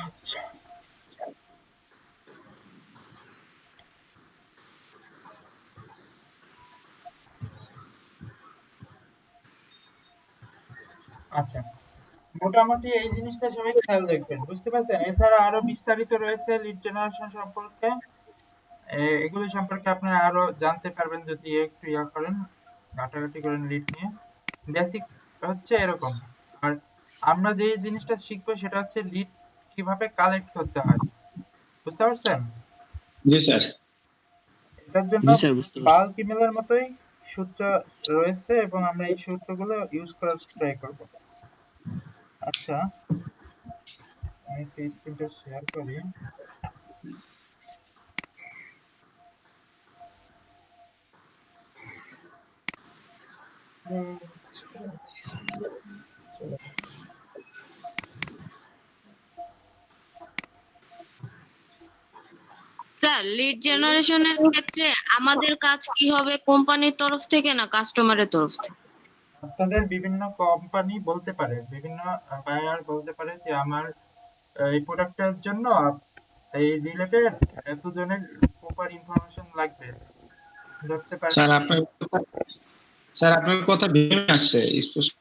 আচ্ছা, আচ্ছা, মোটামুটি এই জিনিসটা সবাই খেয়াল রাখবেন, বুঝতে পারছেন? এছাড়া আরো বিস্তারিত রয়েছে লিড জেনারেশন সম্পর্কে, এগুলো সম্পর্কে আপনারা আরো জানতে পারবেন যদি একটু ইয়া করেন, ঘাটাঘাটি করেন লিড নিয়ে। বেসিক হচ্ছে এরকম। আর আমরা যে জিনিসটা শিখবো সেটা হচ্ছে লিড কিভাবে কালেক্ট করতে হয়, বুঝতে পারছেন? জি স্যার। এটার জন্য জি স্যার, বুঝতে পারছি। বাল্ক ইমেলের মতোই সূত্র রয়েছে এবং আমরা এই সূত্রগুলো ইউজ করার ট্রাই করব। আচ্ছা, আমি একটু স্ক্রিনটা শেয়ার করি। চলো। স্যার, লিড জেনারেশনের ক্ষেত্রে আমাদের কাজ কি হবে, কোম্পানির তরফ থেকে না কাস্টমারের তরফ থেকে? আপনাদের বিভিন্ন কোম্পানি বলতে পারে, বিভিন্ন বায়ার বলতে পারে যে আমার এই প্রোডাক্টের জন্য এই রিলেটেড এতজনের প্রপার ইনফরমেশন লাগবে, ধরতে পারে। স্যার আপনার স্যার আপনার কথা ভেঙে আসছে স্পষ্ট।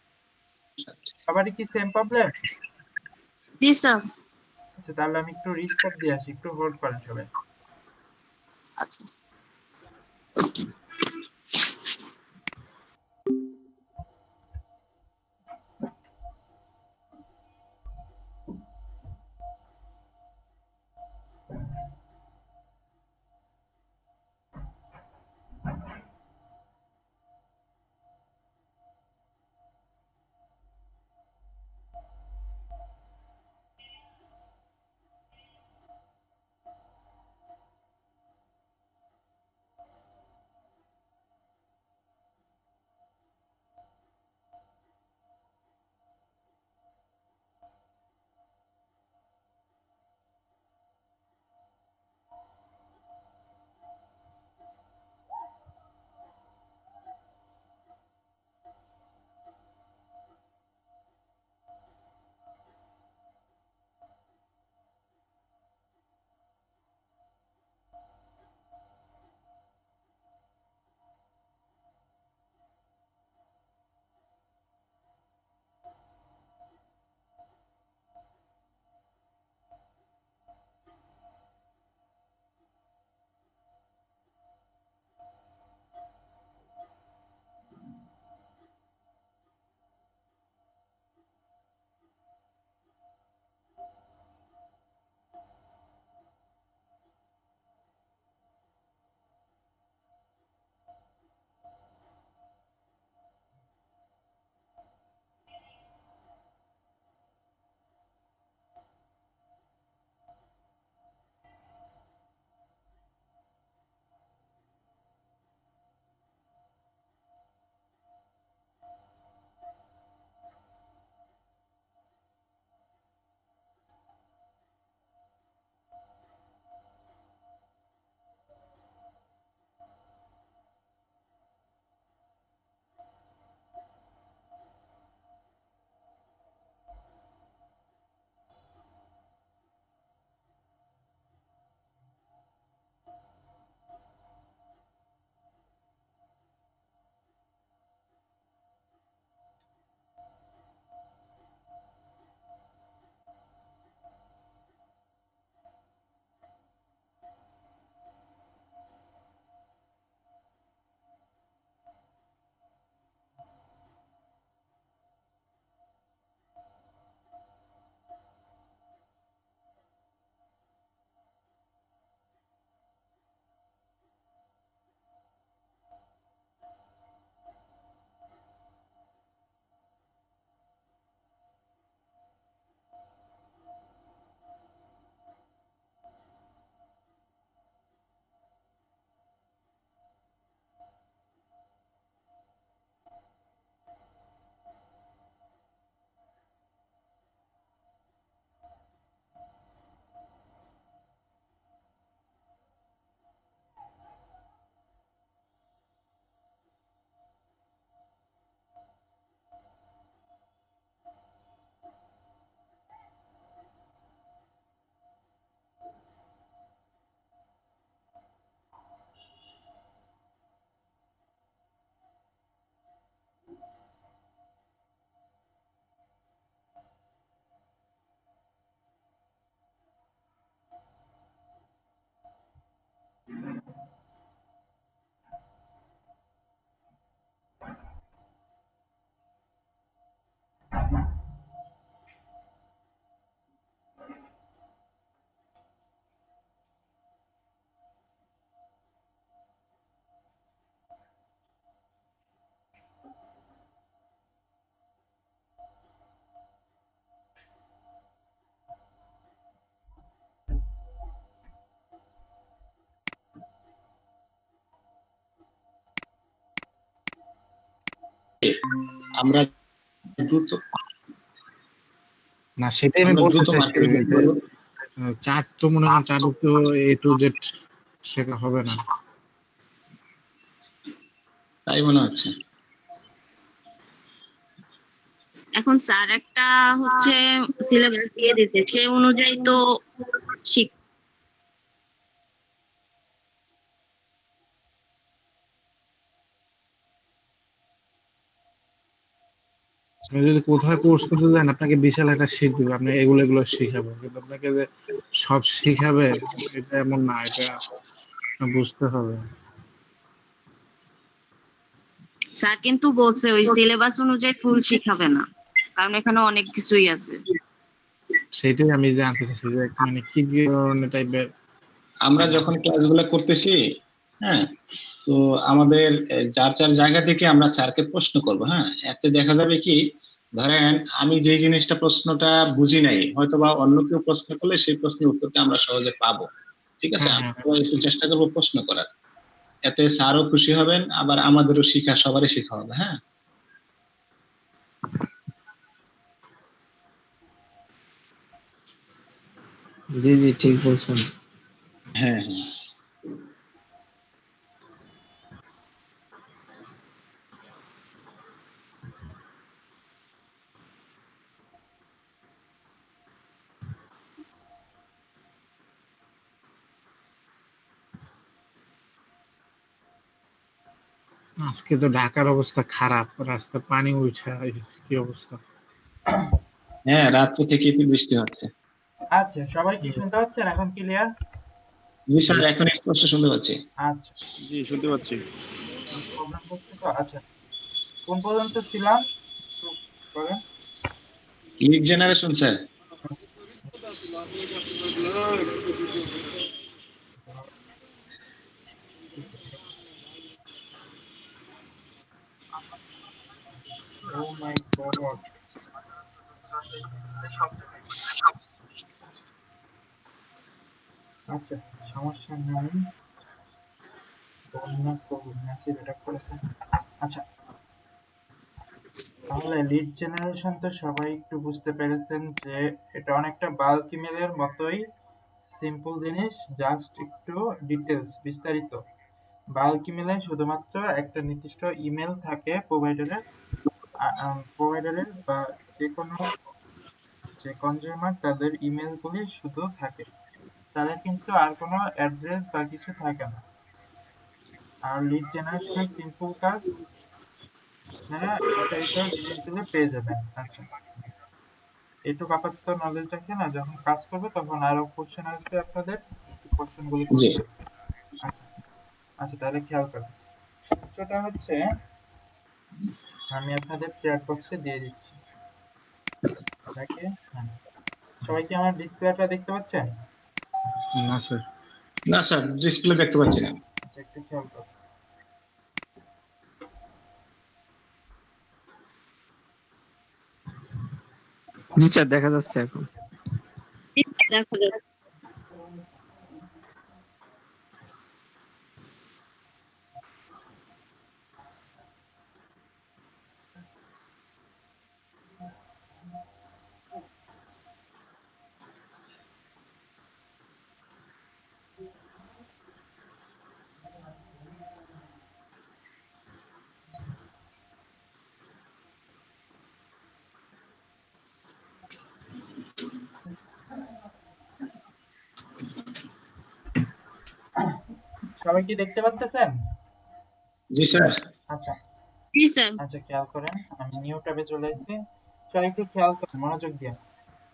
সবারই কি সেম প্রবলেম? জি স্যার। আচ্ছা, তাহলে আমি একটু রিস্টার্ট দিয়ে আসি, একটু হোল্ড করেন সবাই। আচ্ছা। আমরা দ্রুত না, সেটাই আমি আমরা বলতে দ্রুত চাইছি মার্কেটে যে চার্ট তো মনে হয় চার্ট তো A to Z শেখা হবে না। তাই মনে হচ্ছে। এখন স্যার একটা হচ্ছে সিলেবাস দিয়ে দিয়েছে, সেই অনুযায়ী তো শিখ আপনি যদি কোথায় কোর্স করতে যান আপনাকে বিশাল একটা শিট দিবে, আপনি এগুলো এগুলো শিখাবো, কিন্তু আপনাকে যে সব শিখাবে এটা এমন না, এটা বুঝতে হবে। স্যার কিন্তু বলছে ওই সিলেবাস অনুযায়ী ফুল শিখাবে না, কারণ এখানে অনেক কিছুই আছে। সেটাই আমি জানতে চাচ্ছি যে মানে কি ধরনের টাইপের। আমরা যখন ক্লাসগুলো করতেছি, হ্যাঁ, তো আমাদের যার যার জায়গা থেকে আমরা স্যারকে প্রশ্ন করব। হ্যাঁ, এতে দেখা যাবে কি, ধরেন আমি যে জিনিসটা প্রশ্নটা বুঝি নাই, হয়তো বা অন্য কেউ প্রশ্ন করলে সেই প্রশ্নের উত্তরটা আমরা সহজে পাবো। ঠিক আছে, হ্যাঁ, আমরা একটু চেষ্টা করবো প্রশ্ন করার। এতে স্যারও খুশি হবেন, আবার আমাদেরও শিখা, সবারই শিখা হবে। হ্যাঁ, জি জি ঠিক বলছেন। হ্যাঁ, হ্যাঁ। আজকে তো ঢাকার অবস্থা খারাপ, রাস্তা পানি উঠা, কি অবস্থা। হ্যাঁ, রাত্রি থেকে বৃষ্টি হচ্ছে। আচ্ছা, সবাই কি শুনতে পাচ্ছেন এখন ক্লিয়ার? জি স্যার, এখন স্পষ্ট শুনতে পাচ্ছি। আচ্ছা, জি শুনতে পাচ্ছি। প্রবলেম হচ্ছে তো। আচ্ছা, কোন পর্যন্ত ছিলাম একটু বলেন। Lead generation sir. Oh my God. আচ্ছা, সমস্যা নাই। বন্যা করুন মেসেজ এটা করেছে। আচ্ছা, তাহলে লিড জেনারেশন তো সবাই একটু বুঝতে পেরেছেন যে এটা অনেকটা বাল্ক ইমেলের মতোই সিম্পল জিনিস, জাস্ট একটু ডিটেলস বিস্তারিত। বাল্ক ইমেলে শুধুমাত্র একটা নির্দিষ্ট ইমেল থাকে প্রোভাইডারের বা যে কনজিউমার তাদের ইমেলগুলি শুধু থাকে, তাদের কিন্তু আর কোনো অ্যাড্রেস বা কিছু থাকে না। আর লিড জেনারেশনের সিম্পল কাজ, আপনারা বিস্তারিত জিনিসগুলো পেয়ে যাবেন। আচ্ছা, এইটুকু আপাতত নলেজ রাখে না, যখন কাজ করবে তখন আরো কোশ্চেন আসবে আপনাদের, কোশ্চেন গুলি জি। করতে। আচ্ছা আচ্ছা, তাহলে খেয়াল করেন, সূত্রটা হচ্ছে আমি আপনাদের চ্যাট বক্সে দিয়ে দিচ্ছি। এটাকে সবাই কি আমার ডিসপ্লেটা দেখতে পাচ্ছেন? না স্যার। না স্যার, ডিসপ্লে দেখতে পাচ্ছি না। আচ্ছা, একটু খেয়াল করুন। জি স্যার দেখা যাচ্ছে এখন। দেখা যাচ্ছে। সবাই কি দেখতে পাচ্ছেন? জি স্যার। আচ্ছা জি স্যার। আচ্ছা, খেয়াল করেন, আমি নিউ ট্যাবে চলে এসেছি। সবাই একটু খেয়াল করেন, মনোযোগ দিয়ে।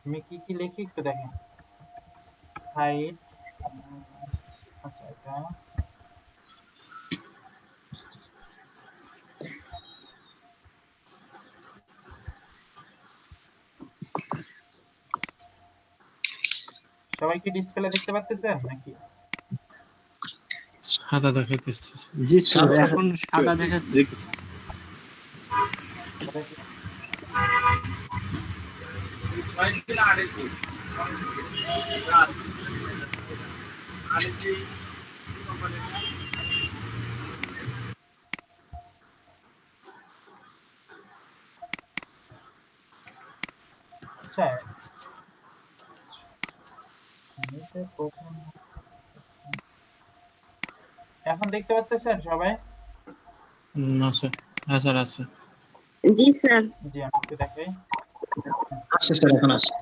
আমি কি কি লিখি একটু দেখেন। সাইট, আচ্ছা এটা সবাই কি ডিসপ্লে দেখতে পাচ্ছেন নাকি? সাদা দেখাইতেছে। জি স্যার এখন সাদা দেখাচ্ছে। আচ্ছা, এখন দেখতে পাচ্ছেন সবাই? না স্যার। হ্যাঁ স্যার আছে। জি স্যার। জি, আমি একটু দেখাই। আসছে স্যার, এখন আসছে।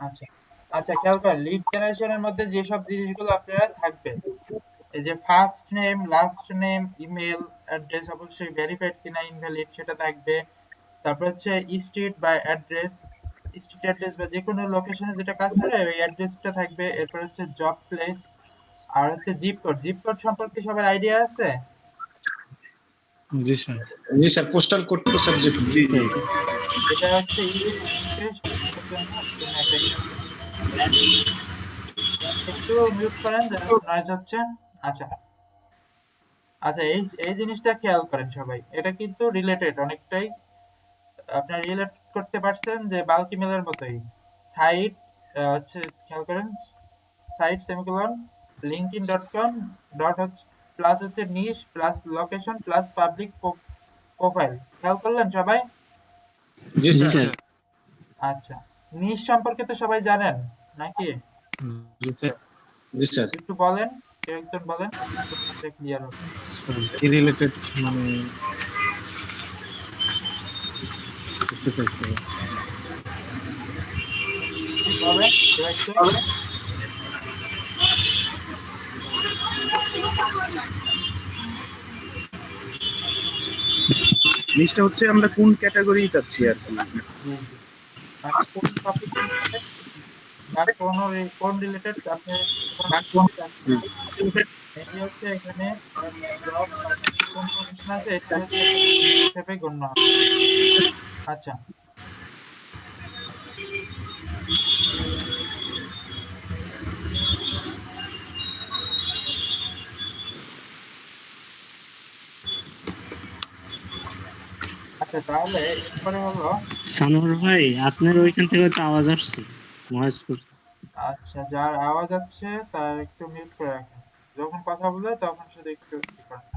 আচ্ছা আচ্ছা, খেয়াল করেন, লিড জেনারেশনের মধ্যে যেসব জিনিসগুলো আপনারা থাকবে, এই যে first name, last name, email address অবশ্যই ভেরিফাইড কিনা ইনভ্যালিড সেটা থাকবে। তারপর হচ্ছে স্ট্রিট বা অ্যাড্রেস, স্ট্রিট অ্যাড্রেস বা যে কোনো লোকেশনে যেটা কাজ করে ওই অ্যাড্রেসটা থাকবে। এরপর হচ্ছে জব প্লেস, আর হচ্ছে জিপ কোড। জিপ কোড সম্পর্কে সবার আইডিয়া আছে? জি স্যার। জি স্যার, পোস্টাল কোড তো সাবজেক্ট। জি স্যার। এটা হচ্ছে ইউএসকে সঠিকের জন্য জন্য এটা একটু মিউট করেন, নয়েজ হচ্ছে। আচ্ছা আচ্ছা, এই এই জিনিসটা খেয়াল করেন সবাই, এটা কিন্তু রিলেটেড অনেকটাই। আপনার রিলেট করতে পারছেন যে বাল্ক ইমেলের মতোই। সাইট হচ্ছে, খেয়াল করেন, site semicolon LinkedIn dot com dot হচ্ছে প্লাস হচ্ছে niche plus location plus public profile. খেয়াল করলেন সবাই? জি জি স্যার। স্যার। আচ্ছা, নিশ সম্পর্কে তো সবাই জানেন নাকি? জি স্যার। জি স্যার। একটু বলেন, কেউ একজন বলেন, ক্লিয়ার হবে। কি রিলেটেড মানে করতে চাইছি। বলেন কেউ একজন। জিনিসটা হচ্ছে আমরা কোন ক্যাটাগরি চাচ্ছি আর কি। জি জি, মানে কোন টপিক রিলেটেড বা কোন রিলেটেড আপনি কোন চাচ্ছেন। এটি হচ্ছে এখানে জব বা কোন প্রফেশন আছে এটি হচ্ছে এখানে নিজ হিসেবে গণ্য হবে। আচ্ছা আচ্ছা, তাহলে এরপরে হলো, সানোয়ার ভাই, আপনার ওইখান থেকে একটা আওয়াজ আসছে, নয়েজ করছে। আচ্ছা যার আওয়াজ আছে তার একটু মিউট করে রাখেন, যখন কথা বলবে তখন শুধু একটু ই করেন।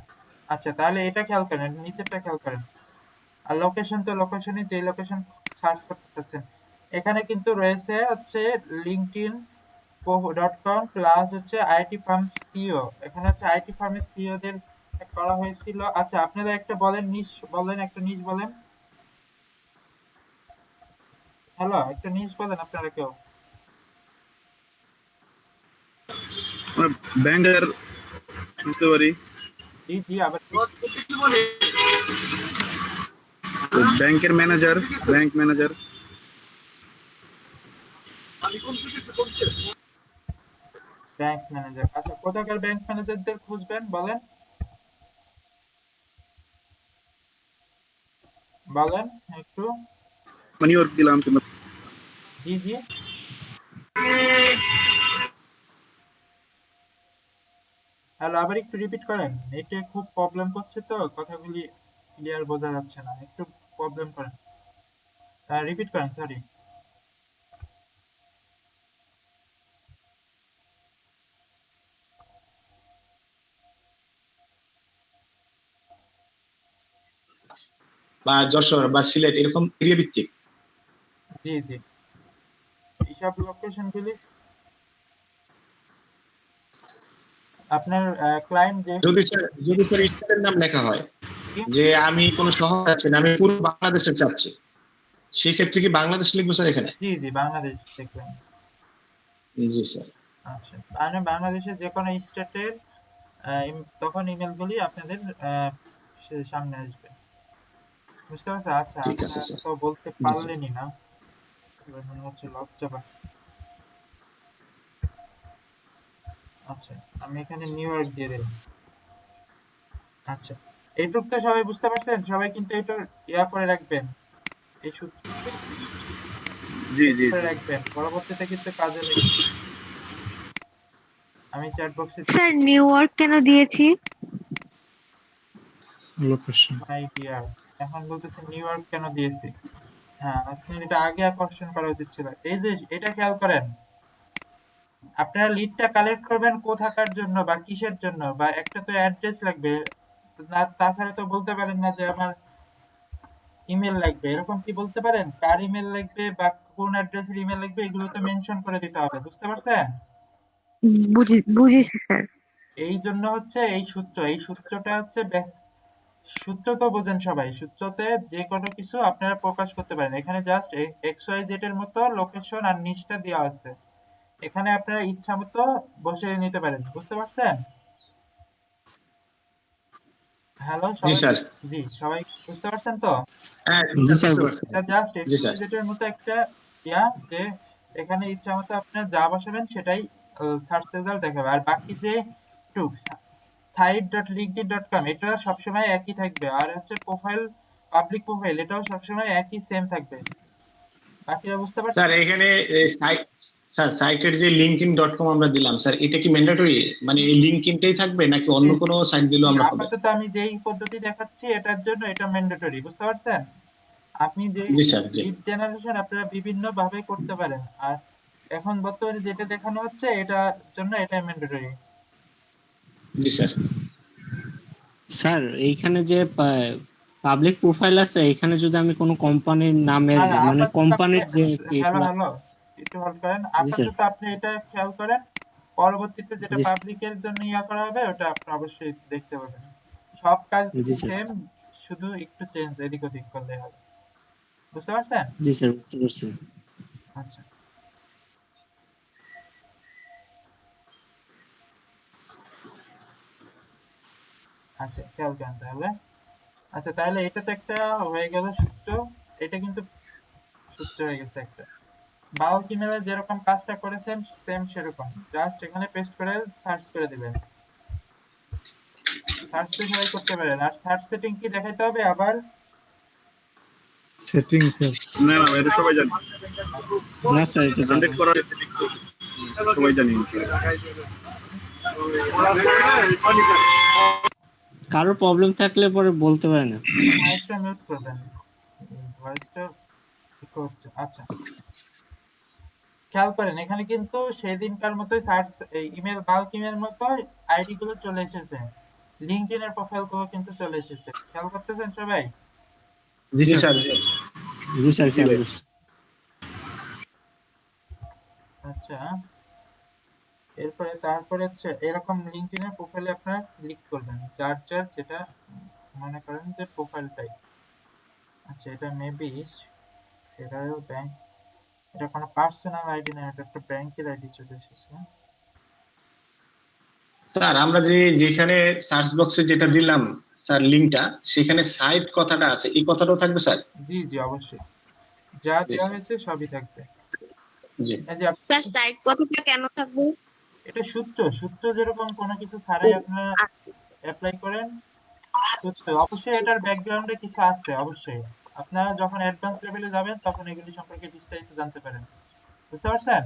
আচ্ছা তাহলে এটা খেয়াল করেন, নিচেরটা খেয়াল করেন। আর লোকেশন তো লোকেশনে যে লোকেশন সার্চ করতে চাচ্ছেন, এখানে কিন্তু রয়েছে হচ্ছে লিঙ্কডইন ডট কম প্লাস হচ্ছে আইটি ফার্ম সিও। এখানে হচ্ছে আইটি ফার্মের সিও দের করা হয়েছিল। আচ্ছা আপনারা একটা বলেন, নিশ বলেন, একটা নিশ বলেন। হ্যালো, একটা নিশ বলেন আপনারা কেউ। আমরা ব্যাংকার বুঝতে পারি, জি জি, আবার ব্যাংকের manager, bank manager. Bank manager. আচ্ছা কোথাকার ব্যাংক ম্যানেজারদের খুঁজবেন বলেন, বলেন একটু। মানি ওয়ার্ক দিলাম কিংবা জি জি, হ্যালো, আবার একটু রিপিট করেন, এটা খুব প্রবলেম করছে তো, কথাগুলি ক্লিয়ার বোঝা যাচ্ছে না, একটু প্রবলেম করেন, রিপিট করেন, সরি। বা যশোর বা সিলেট এরকম এরিয়া ভিত্তিক। জি জি, এইসব লোকেশনগুলি আপনার ক্লায়েন্ট যে যদি স্যার স্টেটের নাম লেখা হয় যে আমি কোন শহর চাচ্ছি না, আমি পুরো বাংলাদেশে চাচ্ছি, সেই ক্ষেত্রে কি বাংলাদেশ লিখবো স্যার এখানে? জি জি, বাংলাদেশ দেখবেন। জি স্যার। আচ্ছা, মানে বাংলাদেশের যে কোনো স্টেটের তখন ইমেলগুলি আপনাদের সামনে আসবে, বুঝতে পারছেন? আচ্ছা ঠিক আছে আপনারা স্যার। তো বলতে জি স্যার। পারলেনই না, এবার মনে হচ্ছে লজ্জা পাচ্ছি। আচ্ছা আমি এখানে নিউ ইয়র্ক দিয়ে দিলাম। আচ্ছা এইটুক তো সবাই বুঝতে পারছেন, সবাই কিন্তু এটা ইয়া করে রাখবেন, এই সূত্র জি জি করে জি। রাখবেন, পরবর্তীতে কিন্তু কাজে লাগবে। আমি চ্যাট বক্সে স্যার নিউ ইয়র্ক কেন দিয়েছি? লোকেশন। মাই ডিয়ার, এখন বলতেছে নিউ ইয়র্ক কেন দিয়েছি। হ্যাঁ আপনি এটা আগে কোশ্চেন করা উচিত ছিল। এই যে এটা খেয়াল করেন, আপনারা লিডটা কালেক্ট করবেন কোথাকার জন্য বা কিসের জন্য, বা একটা তো অ্যাড্রেস লাগবে, তাছাড়া তো বলতে পারেন না যে আমার ইমেল লাগবে, এরকম কি বলতে পারেন? কার ইমেল লাগবে বা কোন অ্যাড্রেসের ইমেল লাগবে এগুলো তো মেনশন করে দিতে হবে, বুঝতে পারছেন? বুঝেছি স্যার। এই জন্য হচ্ছে এই সূত্র, এই সূত্রটা হচ্ছে সূত্র তো বোঝেন সবাই, সূত্রতে যে কোনো কিছু আপনারা প্রকাশ করতে পারেন। এখানে জাস্ট এক্স ওয়াই জেড এর মতো লোকেশন আর নিচটা দেওয়া আছে, এখানে আপনারা ইচ্ছা মতো বসিয়ে নিতে পারেন, বুঝতে পারছেন? হ্যালো জি সবাই, স্যার। জি সবাই বুঝতে পারছেন তো? হ্যাঁ জি স্যার, বুঝতে বুঝতে পারছি। এটা জাস্ট জি স্যার। এক্সপ্লিসিটের মতো একটা ইয়া, যে এখানে ইচ্ছা মতো আপনার যা বসাবেন সেটাই সার্চ রেজাল্ট দেখাবে। আর বাকি যে টুক site.linkedin.com এটা সবসময় একই থাকবে। আর হচ্ছে প্রোফাইল, পাবলিক প্রোফাইল এটাও সবসময় একই সেম থাকবে। বাকিরা বুঝতে স্যার পারছেন? এখানে স্যার সাইটের যে linkedin.com আমরা দিলাম স্যার, এটা কি ম্যান্ডেটরি, মানে এই লিঙ্কডইনটাই থাকবে নাকি অন্য কোনো সাইট দিলেও জি, আমরা হবে? আপাতত আমি যেই পদ্ধতি দেখাচ্ছি এটার জন্য এটা ম্যান্ডেটরি, বুঝতে পারছেন? আপনি যে জি স্যার। জি লিড জেনারেশন আপনারা বিভিন্ন ভাবে করতে পারেন, আর এখন বর্তমানে যেটা দেখানো হচ্ছে এটার জন্য এটা ম্যান্ডেটরি। জি স্যার। স্যার এইখানে যে পাবলিক প্রোফাইল আছে, এখানে যদি আমি কোনো কোম্পানির নামের না না, মানে আপাতত আপনি, কোম্পানির যে হ্যালো এগুলা। হ্যালো, একটু হোল্ড করেন। জি স্যার। আপাতত আপনি এটা খেয়াল করেন, পরবর্তীতে যেটা জি পাবলিকের জন্য ইয়া করা হবে ওটা আপনি অবশ্যই দেখতে পাবেন। সব কাজ জি স্যার। সেম, শুধু একটু চেঞ্জ এদিক ওদিক করলে হবে, বুঝতে পারছেন? জি স্যার, বুঝতে পারছি। আচ্ছা আচ্ছা, খেয়াল করেন তাহলে। আচ্ছা তাহলে এটা তো একটা হয়ে গেল সূত্র, এটা কিন্তু সূত্র হয়ে গেছে একটা। বাল্ক ইমেলে যেরকম কাজটা করেছেন সেম সেরকম, জাস্ট এখানে পেস্ট করে সার্চ করে দিবেন। সার্চ তো সবাই করতে পারেন। আর সার্চ সেটিং কি দেখাইতে হবে আবার? সেটিংসে না না, এটা সবাই জানি। না স্যার, এটা জানা কন্টাক্ট আছে। করার সবাই জানি। কারো প্রবলেম থাকলে পরে বলতে পারে না। মাইকটা মিউট করবেন, ভয়েসটা ইকো হচ্ছে। আচ্ছা খেয়াল করেন এখানে কিন্তু সেদিনকার মতোই সার্চ, এই ইমেল বাল্ক ইমেল মতো আইডি গুলো চলে এসেছে, লিঙ্কডইন এর প্রোফাইল গুলো কিন্তু চলে এসেছে। খেয়াল করতেছেন সবাই? জি জি স্যার। স্যার। জি জি স্যার, জি খেয়াল ভাই। করছি। আচ্ছা, এরপরে তারপরে হচ্ছে এরকম লিঙ্কডইন এর প্রোফাইলে আপনারা ক্লিক করবেন, যার যার যেটা মনে করেন যে প্রোফাইলটাই। আচ্ছা এটা মেবি ফেডারেল ব্যাংক, এটা কোনো পার্সোনাল আইডি না, এটা একটা ব্যাংকের আইডি চলে এসেছে। স্যার, আমরা যেখানে সার্চ বক্সে যেটা দিলাম স্যার লিংকটা, সেখানে সাইট কথাটা আছে, এই কথাটাও থাকবে স্যার? জি জি অবশ্যই, যা জি দেওয়া স্যার। হয়েছে সবই থাকবে। জি এই যে স্যার সাইট কথাটা কেন থাকবে? এটা সূত্র, সূত্র যেরকম কোনো কিছু ও, ছাড়াই আপনারা আচ্ছা। অ্যাপ্লাই করেন, সূত্র অবশ্যই এটার ব্যাকগ্রাউন্ডে কিছু আছে অবশ্যই। আপনারা যখন অ্যাডভান্স লেভেলে যাবেন তখন এগুলি সম্পর্কে বিস্তারিত জানতে পারেন, বুঝতে পারছেন?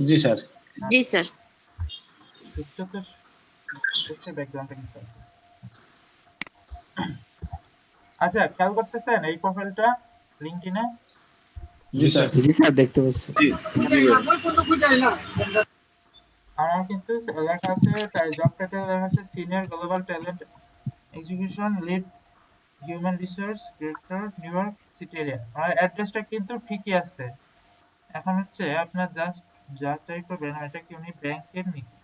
জি স্যার। জি স্যার। সূত্র তো অবশ্যই ব্যাকগ্রাউন্ডে কিছু আছে। আচ্ছা আচ্ছা, খেয়াল করতেছেন এই প্রোফাইলটা লিঙ্কডইনে? জি স্যার। জি স্যার, দেখতে পাচ্ছি। জি জি ভাই। আমার কিন্তু লেখা আছে, জব টাইটেল লেখা আছে senior global talent execution lead human resource director, new York city area. আমার অ্যাড্রেসটা কিন্তু ঠিকই আছে। এখন হচ্ছে আপনার জাস্ট যাচাই করবেন এটা কি উনি ব্যাংকের নাকি।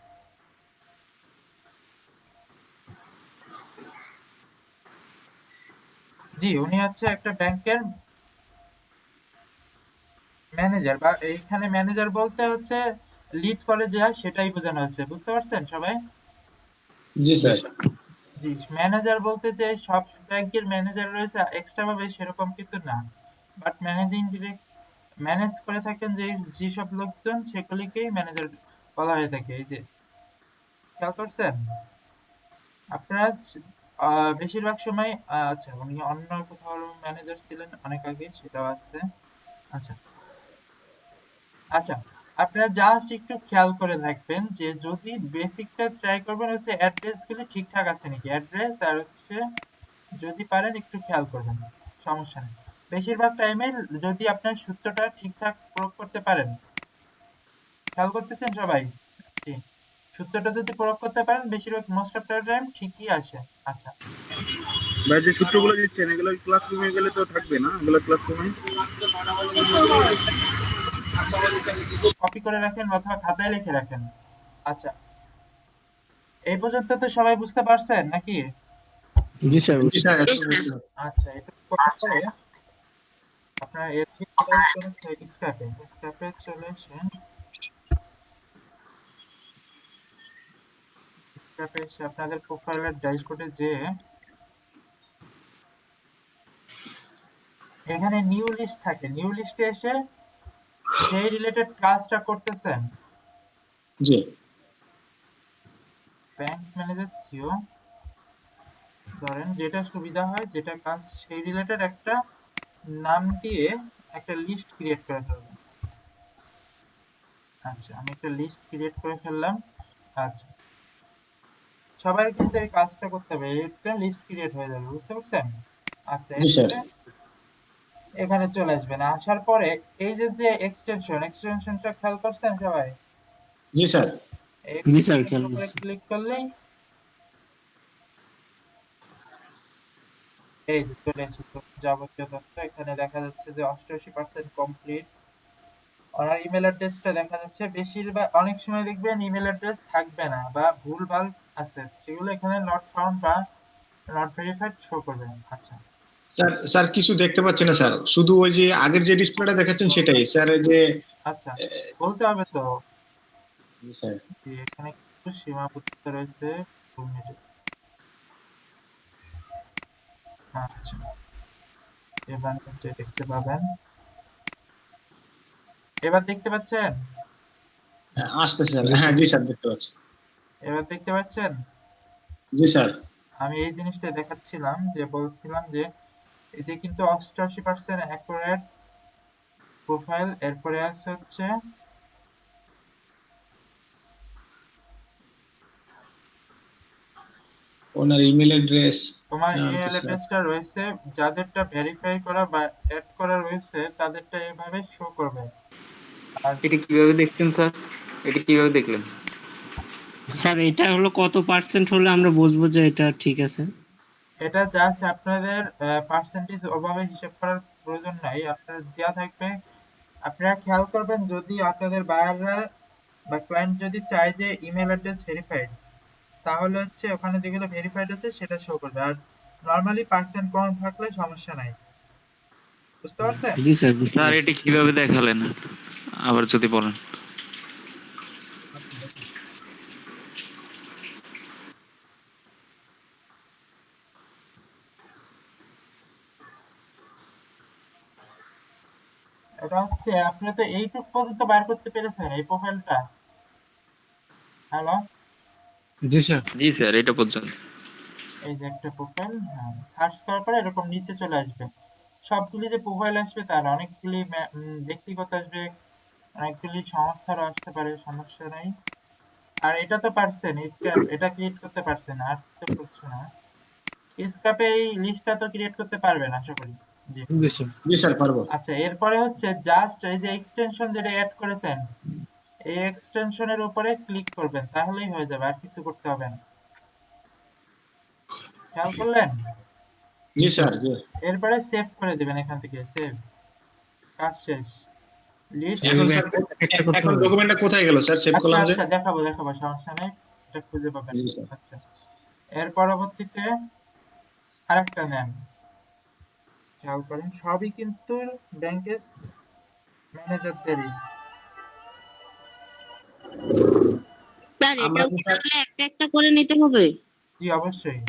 জি উনি হচ্ছে একটা ব্যাংকের ম্যানেজার, বা এইখানে ম্যানেজার বলতে হচ্ছে লিড করে যে হয় সেটাই বোঝানো হচ্ছে, বুঝতে পারছেন সবাই? জি জি স্যার। স্যার। জি, ম্যানেজার বলতে যে সব ব্যাংকের ম্যানেজার রয়েছে এক্সট্রা ভাবে সেরকম কিন্তু না, বাট ম্যানেজিং ডিরেক্ট ম্যানেজ করে থাকেন যে যেসব লোকজন সেগুলিকেই ম্যানেজার বলা হয়ে থাকে। এই যে খেয়াল করছেন আপনারা বেশিরভাগ সময় আচ্ছা উনি অন্য কোথাও ম্যানেজার ছিলেন অনেক আগে, সেটাও আছে। আচ্ছা আচ্ছা, আপনারা জাস্ট একটু খেয়াল করে থাকবেন যে যদি বেসিকটা ট্রাই করবেন হচ্ছে অ্যাড্রেস গুলি ঠিকঠাক আছে নাকি, অ্যাড্রেস আর হচ্ছে যদি পারেন একটু খেয়াল করবেন, সমস্যা নেই। বেশিরভাগ টাইমে যদি আপনার সূত্রটা ঠিকঠাক প্রয়োগ করতে পারেন, খেয়াল করতেছেন সবাই? জি, সূত্রটা যদি প্রয়োগ করতে পারেন বেশিরভাগ মোস্ট অফ দ্য টাইম ঠিকই আসে। আচ্ছা ভাই যে সূত্রগুলো দিচ্ছেন এগুলো ক্লাসরুমে গেলে তো থাকবে না, এগুলো ক্লাসরুমে। কপি করে রাখেন অথবা খাতায় লিখে রাখেন। আচ্ছা এই পর্যন্ত তো সবাই বুঝতে পারছেন নাকি? জি স্যার, জি স্যার। জি স্যার। আচ্ছা এটা করার পরে আপনারা এর চলে আসবেন হচ্ছে স্ক্র্যাপে, স্ক্র্যাপে চলে আসেন। স্ক্র্যাপে এসে আপনাদের প্রোফাইলের ড্যাশবোর্ডে যে এখানে নিউ লিস্ট থাকে, নিউ লিস্টে এসে সেই রিলেটেড কাজটা করতেছেন জি ব্যাংক ম্যানেজার সিও, ধরেন যেটা সুবিধা হয়, যেটা কাজ সেই রিলেটেড একটা নাম দিয়ে একটা লিস্ট ক্রিয়েট করে ফেলবেন। আচ্ছা, আমি একটা লিস্ট ক্রিয়েট করে ফেললাম। আচ্ছা, সবাই কিন্তু এই কাজটা করতে হবে, একটা লিস্ট ক্রিয়েট হয়ে যাবে, বুঝতে পারছেন? আচ্ছা, জি স্যার। এরপরে এখানে চলে আসবেন। আসার পরে এই যে যে এক্সটেনশনটা খেয়াল করছেন সবাই? জি স্যার। এই জি স্যার, খেয়াল এক্সটেনশনের উপরে করছি। ক্লিক করলেই এই যে চলে এসেছে যাবতীয় তথ্য। এখানে দেখা যাচ্ছে যে 88% কমপ্লিট। ওনার ইমেল অ্যাড্রেসটা দেখা যাচ্ছে। বেশিরভাগ অনেক সময় দেখবেন ইমেল অ্যাড্রেস থাকবে না বা ভুলভাল আছে, সেগুলো এখানে নট ফাউন্ড বা নট ভেরিফাইড শো করবে। আচ্ছা, স্যার স্যার কিছু দেখতে পাচ্ছি না স্যার, শুধু ওই যে আগের যে ডিসপ্লেটা দেখাচ্ছেন সেটাই স্যার। এই যে আচ্ছা, বলতে হবে তো জি স্যার। যে এখানে কিছু সীমাবদ্ধতা রয়েছে। 2 মিনিট। আচ্ছা, এবার হচ্ছে দেখতে পাবেন। এবার দেখতে পাচ্ছেন? আসতেছে স্যার। হ্যাঁ জি স্যার, দেখতে পাচ্ছি। এবার দেখতে পাচ্ছেন? জি স্যার। আমি এই জিনিসটা দেখাচ্ছিলাম, যে বলছিলাম যে এই যে কিন্তু 88% অ্যাকুরেট প্রোফাইল। এরপরে আছে হচ্ছে ওনার ইমেল অ্যাড্রেস। তোমার ইমেল অ্যাড্রেসটা রয়েছে, যাদেরটা ভেরিফাই করা বা অ্যাড করা রয়েছে তাদেরটা এভাবে শো করবে। আর এটা কিভাবে দেখছেন স্যার? এটা কিভাবে দেখলেন? স্যার এটা হলো কত পার্সেন্ট হলে আমরা বুঝবো যে এটা ঠিক আছে? এটা জাস্ট আপনাদের পার্সেন্টেজ ওভাবে হিসাব করার প্রয়োজন নাই, আপনার দেওয়া থাকবে। আপনারা খেয়াল করবেন, যদি আপনাদের বায়াররা বা ক্লায়েন্ট যদি চায় যে ইমেল অ্যাড্রেস ভেরিফাইড, তাহলে হচ্ছে ওখানে যেগুলো ভেরিফাইড আছে সেটা শো করবে। আর নর্মালি পার্সেন্ট কম থাকলে সমস্যা নাই, বুঝতে পারছেন? জি স্যার, বুঝতে স্যার পারছি। এটা কিভাবে দেখালেন, আবার যদি বলেন। আচ্ছা, দেখাচ্ছি। এটা হচ্ছে আপনি তো এইটুক পর্যন্ত বার করতে পেরেছেন এই প্রোফাইলটা। হ্যালো, জি স্যার। জি স্যার, এটা পর্যন্ত। এই যে একটা প্রোফাইল, হ্যাঁ, সার্চ করার পরে এরকম নিচে চলে আসবে। সবগুলি যে প্রোফাইল আসবে তার অনেকগুলি ব্যক্তিগত আসবে, অনেকগুলি সংস্থারও আসতে পারে, সমস্যা নেই। আর এটা তো পারছেন স্ক্র্যাপ, এটা ক্রিয়েট করতে পারছেন, আর তো করছো না। স্ক্র্যাপে এই লিস্টটা তো ক্রিয়েট করতে পারবেন আশা করি। জি। জি স্যার। জি স্যার, পারবো। আচ্ছা, এরপরে হচ্ছে জাস্ট এই যে এক্সটেনশন যেটা অ্যাড করেছেন, এই এক্সটেনশনের উপরে ক্লিক করবেন, তাহলেই হয়ে যাবে, আর কিছু করতে হবে না। খেয়াল করলেন? জি স্যার। জি। এরপরে সেভ করে দিবেন, এখান থেকে সেভ, কাজ শেষ। লিস্ট। এখন স্যার একটা করতে এখন হবে। ডকুমেন্টটা কোথায় গেল স্যার? সেভ আচ্ছা করলাম যে। আচ্ছা, দেখাবো দেখাবো, সমস্যা নেই, এটা খুঁজে পাবেন। জি স্যার। আচ্ছা, এর পরবর্তীতে আরেকটা নেন। খেয়াল করেন, সবই কিন্তু ব্যাংকের ম্যানেজারদেরই। স্যার আমরা এটাও তো কি স্যার তাহলে একটা একটা করে নিতে হবে? জি, অবশ্যই।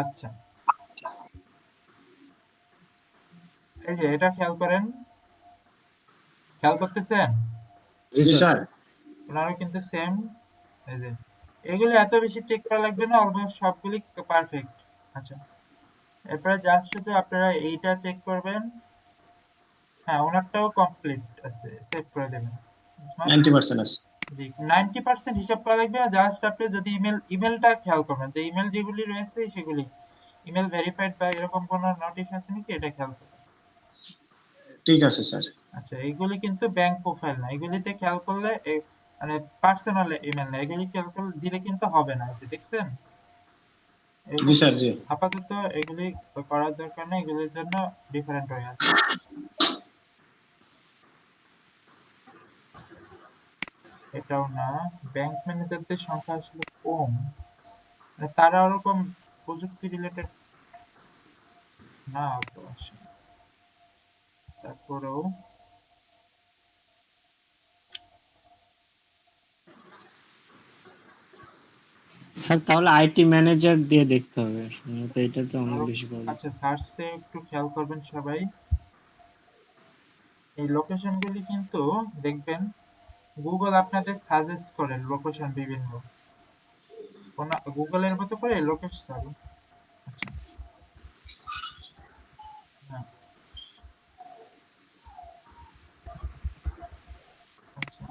আচ্ছা, এই যে এটা খেয়াল করেন, খেয়াল করতেছেন? জি জি স্যার। স্যার। ওনারও কিন্তু সেম। এই যে এগুলো এত বেশি চেক করা লাগবে না, অলমোস্ট সবগুলি পারফেক্ট। আচ্ছা, এরপরে জাস্ট শুধু আপনারা এইটা চেক করবেন। হ্যাঁ, ওনারটাও কমপ্লিট আছে, সেভ করে দেবেন। 90% আছে। জি, 90% হিসাব করা লাগবে না, জাস্ট আপনি যদি ইমেলটা খেয়াল করবেন, যে ইমেল যেগুলি রয়েছে সেগুলি ইমেল ভেরিফাইড বা এরকম কোনো নোটিশ আছে নাকি, এটা খেয়াল করবেন। ঠিক আছে স্যার। আচ্ছা, এইগুলি কিন্তু ব্যাংক প্রোফাইল না, এগুলিতে খেয়াল করলে মানে পার্সোনাল ইমেল না, এগুলি খেয়াল করলে দিলে কিন্তু হবে না। এই যে দেখছেন, জি এগুলি স্যার। জি। আপাতত এগুলি করার দরকার নেই, এগুলির জন্য ডিফারেন্ট হয়ে আছে। এটাও না, ব্যাংক ম্যানেজারদের সংখ্যা আসলে কম, মানে তারা ওরকম প্রযুক্তি রিলেটেড না হতো আসলে। তারপরেও স্যার তাহলে আইটি ম্যানেজার দিয়ে দেখতে হবে, সম্ভবত এটা তো অনেক বেশি প্রবলেম। আচ্ছা, সার্চে একটু খেয়াল করবেন সবাই। এই লোকেশনগুলি কিন্তু দেখবেন গুগল আপনাদের সাজেস্ট করেন লোকেশন বিভিন্ন, গুগলের মতো করে লোকেশন। আচ্ছা, হ্যাঁ, আচ্ছা,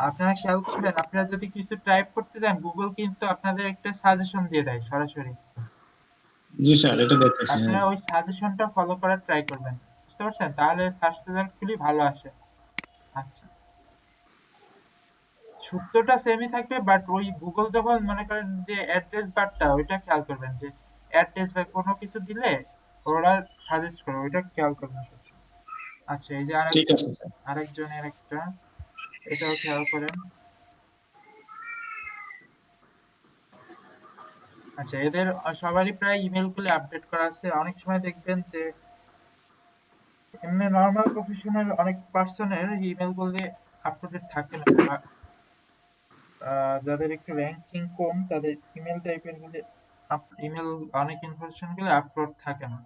আপনারা খেয়াল করবেন, আপনারা যদি কিছু টাইপ করতে দেন গুগল কিন্তু আপনাদের একটা সাজেশন দিয়ে দেয় সরাসরি। জি স্যার, এটা দেখতেছি। আপনারা হ্যাঁ, ওই সাজেশনটা ফলো করার ট্রাই করবেন, বুঝতে পারছেন? তাহলে সার্চ রেজাল্টগুলি ভালো আসে। আচ্ছা, সূত্রটা সেমই থাকবে, বাট ওই গুগল যখন মনে করেন যে অ্যাড্রেস বারটা ওইটা খেয়াল করবেন, যে অ্যাড্রেস বা কোনো কিছু দিলে ওরা সাজেস্ট করে, ওইটা খেয়াল করবেন সবসময়। আচ্ছা, এই যে ঠিক আছে স্যার। আরেকজনের একটা, এটাও খেয়াল করেন। আচ্ছা, এদের সবারই প্রায় ইমেল গুলো আপডেট করা আছে। অনেক সময় দেখবেন যে এমনি নর্মাল প্রফেশনাল অনেক পার্সনের ইমেল গুলি আপডেট থাকে না, বা যাদের একটু র্যাঙ্কিং কম তাদের ইমেল টাইপের গুলি ইমেল অনেক ইনফরমেশন গুলো আপলোড থাকে না।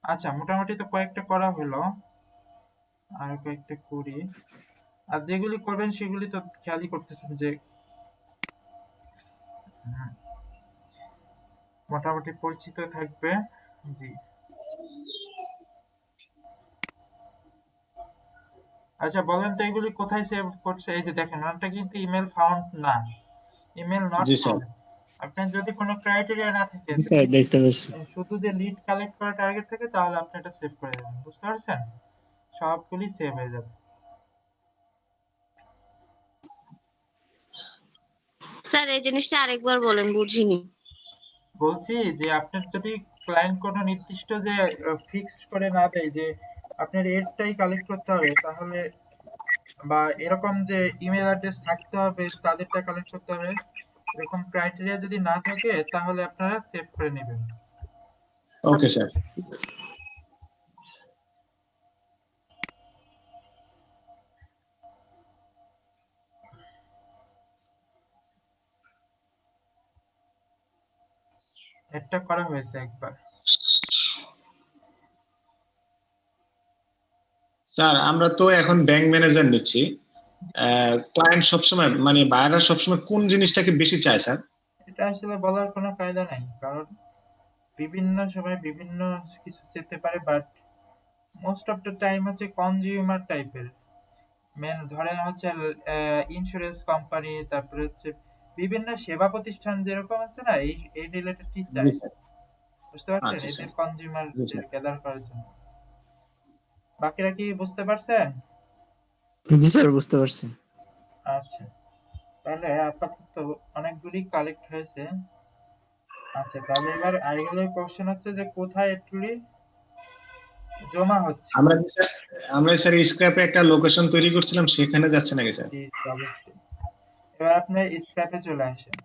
আচ্ছা, মোটামুটি তো কয়েকটা করা হলো, আর কয়েকটা করি। আর যেগুলি করবেন সেগুলি তো খেয়ালই করতেছেন যে হুম, মোটামুটি পরিচিত থাকবে। জি, আচ্ছা বলেন তো এগুলি কোথায় সেভ করছে? এই যে দেখেন, ওটা কিন্তু ইমেল ফাউন্ড না, email not G sir. Found. আপনার যদি কোনো ক্রাইটেরিয়া না থাকে, জি স্যার, দেখতে পাচ্ছি। শুধু যে লিড কালেক্ট করা টার্গেট থাকে, তাহলে আপনি এটা সেভ করে দেবেন, বুঝতে পারছেন? সবগুলি সেভ হয়ে যাবে। স্যার এই জিনিসটা আরেকবার বলেন, বুঝিনি। বলছি যে আপনার যদি ক্লায়েন্ট কোনো নির্দিষ্ট যে ফিক্সড করে না দেয় যে আপনার এরটাই কালেক্ট করতে হবে, তাহলে বা এরকম যে ইমেল অ্যাড্রেস থাকতে হবে তাদেরটা কালেক্ট করতে হবে, এরকম ক্রাইটেরিয়া যদি না থাকে তাহলে আপনারা সেভ করে নেবেন। Okay sir. এটা করা হয়েছে একবার। স্যার আমরা তো এখন ব্যাংক ম্যানেজার নিচ্ছি, ক্লায়েন্ট সবসময় মানে বায়াররা সবসময় কোন জিনিসটাকে বেশি চায় স্যার? এটা আসলে বলার কোনো কায়দা নাই, কারণ বিভিন্ন সময় বিভিন্ন কিছু যেতে পারে, but most of the time হচ্ছে কনজিউমার টাইপের। মেন ধরেন হচ্ছে ইন্স্যুরেন্স কোম্পানি, তারপরে হচ্ছে বিভিন্ন সেবা প্রতিষ্ঠান যেরকম আছে না, এই এই রিলেটেডই জি চাই, স্যার। বুঝতে পারছেন? আচ্ছা এদের স্যার। জি কনজিউমারদের স্যার। গ্যাদার করার জন্য। বাকিরা কি বুঝতে পারছেন? জি স্যার, বুঝতে পারছি। আচ্ছা, তাহলে আপাতত অনেকগুলি কালেক্ট হয়েছে। আচ্ছা, তাহলে এবার আইগেল কোশ্চেন হচ্ছে যে কোথায় এগুলি জমা হচ্ছে। আমরা স্যার স্ক্র্যাপে একটা লোকেশন তৈরি করছিলাম, সেখানে যাচ্ছে নাকি স্যার? জি, অবশ্যই। এবার আপনি স্ক্র্যাপে চলে আসেন।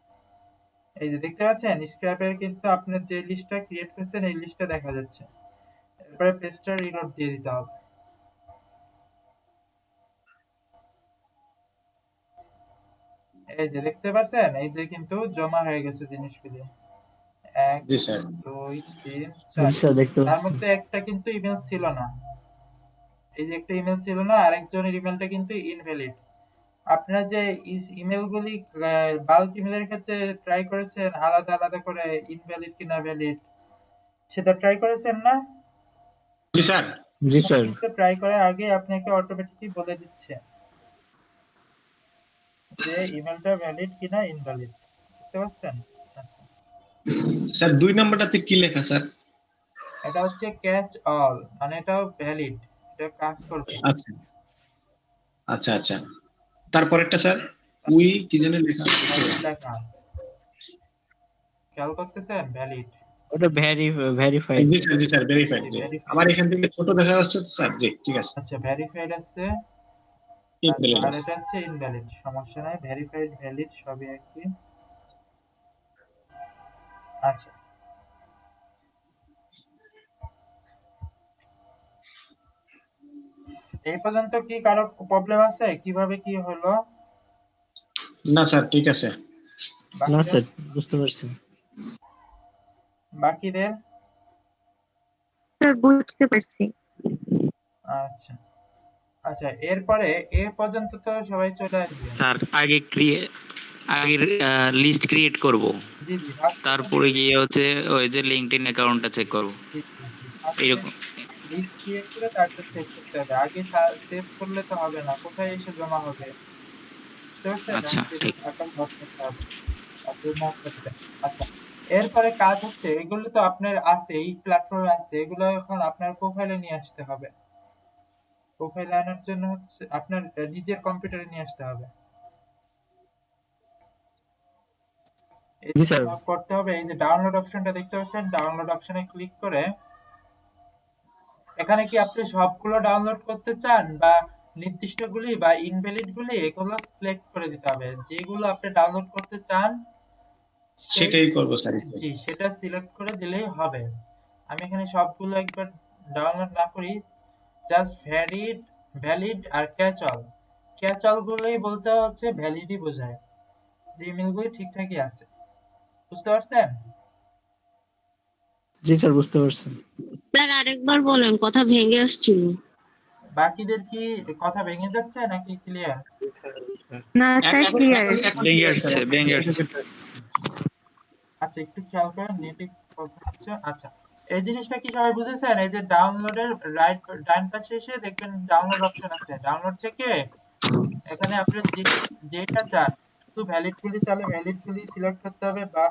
এই যে দেখতে পাচ্ছেন স্ক্র্যাপের কিন্তু আপনার যে লিস্টটা ক্রিয়েট করেছেন এই লিস্টটা দেখা যাচ্ছে। এরপরে পেজটা রিলোড দিয়ে দিতে হবে। এই যে দেখতে পাচ্ছেন, এই যে কিন্তু জমা হয়ে গেছে জিনিসগুলি। এক, জি স্যার। দুই, তিন, জি চার। স্যার, দেখতে তার পাচ্ছি। মধ্যে একটা কিন্তু ইমেল ছিল না। এই যে একটা ইমেল ছিল না, আরেকজনের ইমেলটা কিন্তু ইনভ্যালিড। আপনারা যে ইমেল গুলি বাল্ক ইমেলের ক্ষেত্রে ট্রাই করেছেন আলাদা আলাদা করে ইনভ্যালিড কিনা ভ্যালিড, সেটা ট্রাই করেছেন না? জি স্যার। জি স্যার। কিন্তু ট্রাই করার আগে আপনাকে অটোমেটিকলি বলে দিচ্ছে যে ইমেলটা ভ্যালিড কিনা ইনভ্যালিড, দেখতে পাচ্ছেন? আচ্ছা, স্যার 2 নম্বরটাতে কি লেখা স্যার? এটা হচ্ছে ক্যাচ অল, মানে এটাও ভ্যালিড, এটা কাজ করবে। আচ্ছা আচ্ছা আচ্ছা। তারপরেরটা স্যার, উই কি জানি লেখা আছে? ভ্যালিড লেখা খেয়াল করতেছেন? ভ্যালিড। ওটা ভেরিফাইড। জি স্যার, জি স্যার, এই ভেরিফাইড। যে জি, আমার ভেরিফাইড। এখান থেকে ছোট দেখা যাচ্ছে তো স্যার। জি ঠিক আছে। আচ্ছা, ভেরিফাইড আছে। আচ্ছা, ইনভ্যালিড আর আছে। এটা হচ্ছে ইনভ্যালিড, সমস্যা নাই, ভেরিফাইড ভ্যালিড সবই একই। আচ্ছা, এই পর্যন্ত কি কারো প্রবলেম আছে কিভাবে কি হলো? না স্যার, ঠিক আছে। না বাকিদের স্যার, বুঝতে পারছি। বাকিদের স্যার বুঝতে পারছি। আচ্ছা আচ্ছা, এরপরে এ পর্যন্ত তো সবাই চলে আসবে। স্যার আগে লিস্ট ক্রিয়েট করব, জি জি, ফার্স্টে তারপরে গিয়ে হচ্ছে ওই যে লিঙ্কডইন অ্যাকাউন্টটা চেক করব জি জি জি, ফার্স্টে এরকম। লিস্ট ক্রিয়েট করে তারপর সেভ করতে হবে। আগে সেভ করলে তো হবে না, কোথায় এসে জমা হবে? বুঝতে পারছেন? আচ্ছা, ঠিক। অ্যাকাউন্ট লক করতে হবে, আপলোড না করতে। আচ্ছা, এরপরে কাজ হচ্ছে এগুলো তো আপনার আছে, এই প্ল্যাটফর্মে আছে, এগুলো এখন আপনার প্রোফাইলে নিয়ে আসতে হবে। প্রোফাইলে আনার জন্য হচ্ছে আপনার নিজের কম্পিউটারে নিয়ে আসতে হবে। এই জি যে স্যার। করতে হবে, এই যে ডাউনলোড অপশনটা দেখতে পাচ্ছেন, ডাউনলোড অপশনে ক্লিক করে এখানে কি আপনি সবগুলো ডাউনলোড করতে চান বা নির্দিষ্টগুলি বা ইনভ্যালিড গুলি, এগুলো সিলেক্ট করে দিতে হবে। যেগুলো আপনি ডাউনলোড করতে চান সেটাই করবো স্যার। জি সেটা সিলেক্ট করে দিলেই হবে। আমি এখানে সবগুলো একবার ডাউনলোড না করি, জাস্ট ভ্যালিড আর ক্যাচ অল গুলোই বলতে হচ্ছে ভ্যালিডই বোঝায়, যে ইমেলগুলি ঠিকঠাকই আছে। বুঝতে পারছেন? জি স্যার, বুঝতে পারছি। স্যার আরেকবার বলেন, কথা ভেঙে আসছিল। বাকিদের কি কথা ভেঙে যাচ্ছে নাকি ক্লিয়ার? না স্যার, ক্লিয়ার। ভেঙে আসছে, ভেঙে আসছে। আচ্ছা, একটু খেয়াল করেন, নেটে প্রবলেম হচ্ছে। আচ্ছা, এই জিনিসটা কি সবাই বুঝেছেন? এই যে ডাউনলোডের ডান পাশে এসে দেখবেন ডাউনলোড অপশন আছে। ডাউনলোড থেকে এখানে আপনি যেটা চান, শুধু ভ্যালিড গুলি চাইলে ভ্যালিড গুলি সিলেক্ট করতে হবে, বা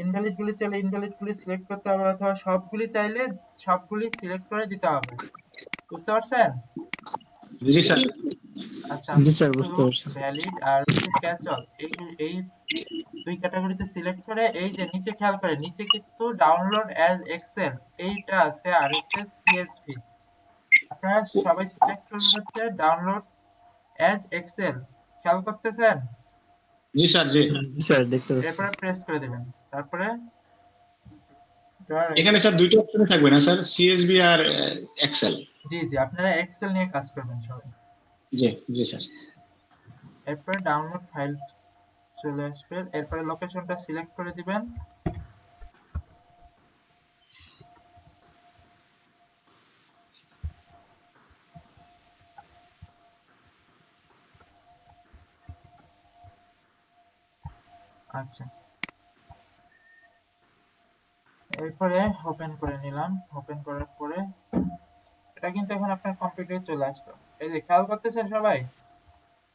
ইনভ্যালিড গুলি চাইলে ইনভ্যালিড গুলি সিলেক্ট করতে হবে, অথবা সবগুলি চাইলে সবগুলি সিলেক্ট করে দিতে হবে। বুঝতে পারছেন? জি স্যার। আচ্ছা, জি স্যার, বুঝতে পারছি। ভ্যালিড আর হচ্ছে ক্যাচ অল, এই দুই ক্যাটাগরিতে সিলেক্ট করে এই যে নিচে খেয়াল করে, নিচে কিন্তু ডাউনলোড অ্যাজ এক্সেল এইটা আছে, আর হচ্ছে সিএসভি। আপনারা সবাই সিলেক্ট করবেন হচ্ছে ডাউনলোড অ্যাজ এক্সেল। খেয়াল করতেছেন? জি স্যার। জি জি স্যার, দেখতে পাচ্ছি। এরপরে প্রেস করে দেবেন, তারপরে এখানে স্যার দুইটা অপশন থাকবে না স্যার, সিএসবি আর এক্সেল? জি জি, আপনারা এক্সেল নিয়ে কাজ করবেন সবাই। জি জি স্যার। এরপরে ডাউনলোড ফাইল চলে আসবে, এরপরে লোকেশনটা সিলেক্ট করে দিবেন। আচ্ছা, এরপরে ওপেন করে নিলাম। ওপেন করার পরে এটা কিন্তু এখন আপনার কম্পিউটারে চলে আসলো। এই যে খেয়াল করতেছেন সবাই?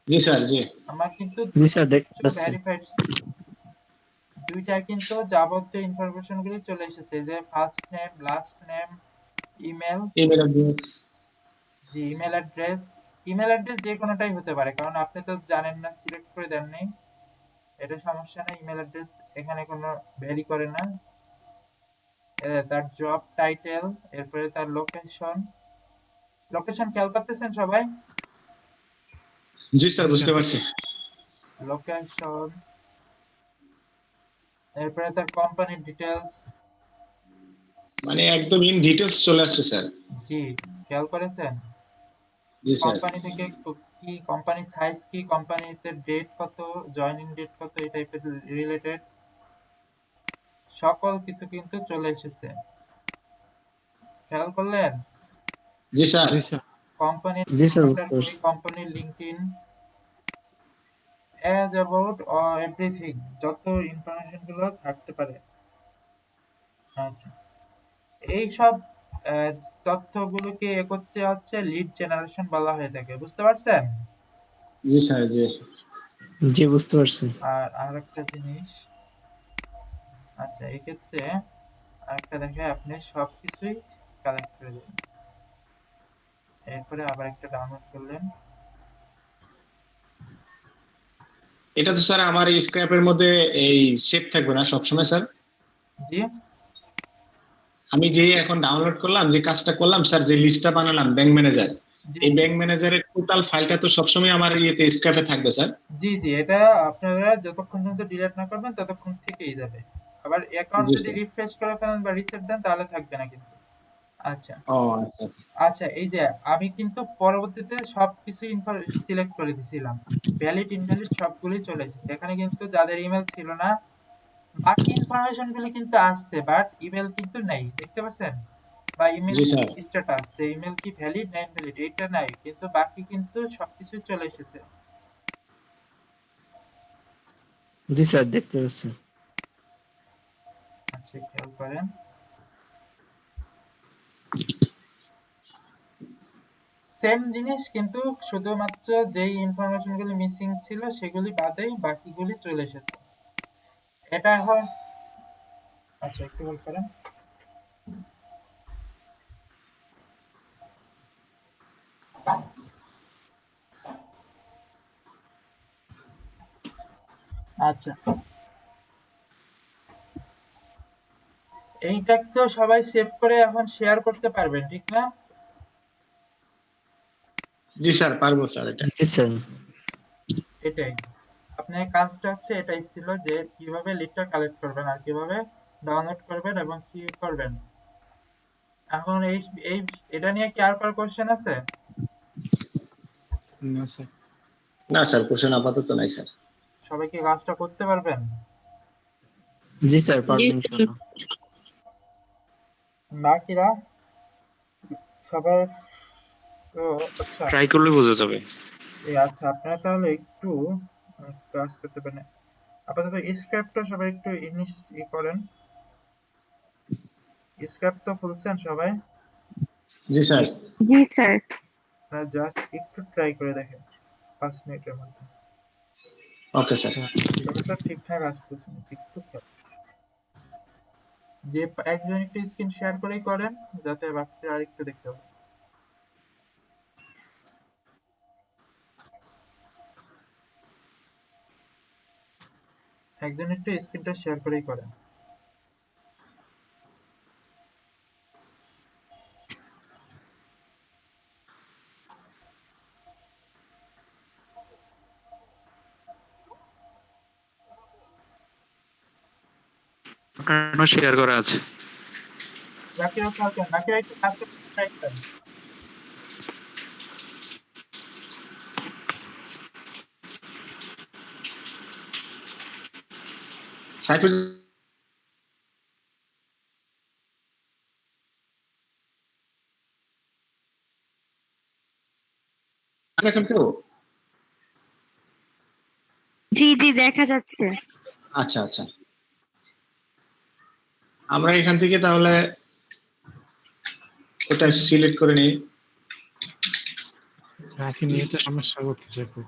জি স্যার। জি আমার কিন্তু জি স্যার, দেখতে পাচ্ছি। ভেরিফাইড দুইটা কিন্তু যাবতীয় ইনফরমেশন গুলি চলে এসেছে, যে first name, last name, email, email address. জি ইমেল অ্যাড্রেস যে কোনোটাই হতে পারে, কারণ আপনি তো জানেন না, সিলেক্ট করে দেননি, এটা সমস্যা নেই। ইমেল অ্যাড্রেস এখানে কোনো ভ্যারি করে না। তার জব টাইটেল, এরপরে তার লোকেশন খেয়াল করতেছেন সবাই? জি স্যার, বুঝতে পারছি। লোকেশন, এরপরে তার কোম্পানির ডিটেলস। মানে একদম ইন ডিটেইলস চলে আসছে স্যার। জি, খেয়াল করেছেন? জি স্যার। কোম্পানি থেকে কি, কোম্পানি সাইজ কি, কোম্পানিতে ডেট কত, জয়েনিং ডেট কত, এই টাইপের রিলেটেড সকল কিছু কিন্তু চলে এসেছে। খেয়াল করলেন? জি স্যার। জি স্যার। কোম্পানির জি স্যার, বুঝতে পারছি। কোম্পানির লিঙ্কডইন, অ্যাজ অ্যাবাউট এভরিথিং, যত ইনফরমেশন গুলো থাকতে পারে। আচ্ছা, এই সব তথ্যগুলোকে একত্রে হচ্ছে লিড জেনারেশন বলা হয়ে থাকে। বুঝতে পারছেন? জি স্যার। জি জি, বুঝতে পারছি। আর আরেকটা জিনিস, আচ্ছা এক্ষেত্রে আরেকটা দেখে, আপনি সবকিছুই কালেক্ট করে দেবেন। এরপরে আবার একটা ডাউনলোড করলেন। এটা তো স্যার আমার এই স্ক্র্যাপের মধ্যে এই সেভ থাকবে না সবসময় স্যার? জি আমি যে এখন ডাউনলোড করলাম, যে কাজটা করলাম স্যার, যে লিস্টটা বানালাম ব্যাংক ম্যানেজার, জি এই ব্যাংক ম্যানেজারের টোটাল ফাইলটা তো সবসময় আমার ইয়েতে স্ক্র্যাপে থাকবে স্যার? জি জি, এটা আপনারা যতক্ষণ পর্যন্ত ডিলিট না করবেন ততক্ষণ থেকেই যাবে। আবার অ্যাকাউন্ট জি যদি স্যার। রিফ্রেশ করে ফেলেন বা রিসেট দেন তাহলে থাকবে না কিন্তু। আচ্ছা ও আচ্ছা আচ্ছা। আচ্ছা, এই যে আমি কিন্তু পরবর্তীতে সবকিছু সিলেক্ট করে দিছিলাম, ভ্যালিড ইনভ্যালিড সবগুলি চলে এসেছে। এখানে কিন্তু যাদের ইমেল ছিল না, বাকি ইনফরমেশন গুলি কিন্তু আসছে, বাট ইমেল কিন্তু নেই, দেখতে পাচ্ছেন? বা ইমেল জি স্যার। স্ট্যাটাস, যে ইমেল কি ভ্যালিড না ইনভ্যালিড এটা নাই, কিন্তু বাকি কিন্তু সবকিছু চলে এসেছে। জি স্যার, দেখতে পাচ্ছি। আচ্ছা, খেয়াল করেন। সেম জিনিস, কিন্তু শুধুমাত্র যেই ইনফরমেশন গুলি মিসিং ছিল সেগুলি বাদেই বাকিগুলি চলে এসেছে। এটা হয়। আচ্ছা, একটু হোল্ড করেন। আচ্ছা, এইটা তো সবাই সেভ করে এখন শেয়ার করতে পারবেন, ঠিক না? জি স্যার, পারবো স্যার এটা। জি স্যার। এটাই আপনার কাজটা হচ্ছে, এটাই ছিল যে কিভাবে লিডটা কালেক্ট করবেন আর কিভাবে ডাউনলোড করবেন এবং কি করবেন। এখন এই এই এটা নিয়ে কি আর কারো কোশ্চেন আছে? না স্যার। না স্যার, কোশ্চেন আপাতত নাই স্যার। সবাই কি কাজটা করতে পারবেন? জি স্যার, জি পারবেন স্যার। ইনশাআল্লাহ। বাকিরা সবাই তো আচ্ছা। ট্রাই করলে বোঝা যাবে। আচ্ছা, আপনারা তাহলে একটু কাজ করতে পারেন। আপাতত স্ক্রিপ্টটা সবাই একটু করেন। স্ক্রিপ্ট তো খুলছেন সবাই? জি স্যার। জি স্যার। জাস্ট একটু ট্রাই করে দেখেন 5 মিনিটের মধ্যে। Okay sir. সবটা ঠিকঠাক আসতেছে না, একটু খেয়াল। যে একজন একটু স্ক্রিন শেয়ার করেই করেন, যাতে বাকিরা আরেকটু দেখতে পারে। একজন একটু স্ক্রিনটা শেয়ার করেই করেন। আপনার শেয়ার করা আছে। বাকিরাও খেয়াল করেন, বাকিরা একটু কাজ করতে ট্রাই করেন। সাইফুল এখন কেউ? জি জি, দেখা যাচ্ছে। আচ্ছা আচ্ছা, আমরা এখান থেকে তাহলে ওটা সিলেক্ট করে নিই। আজকে নিয়ে তো সমস্যা করতেছে খুব।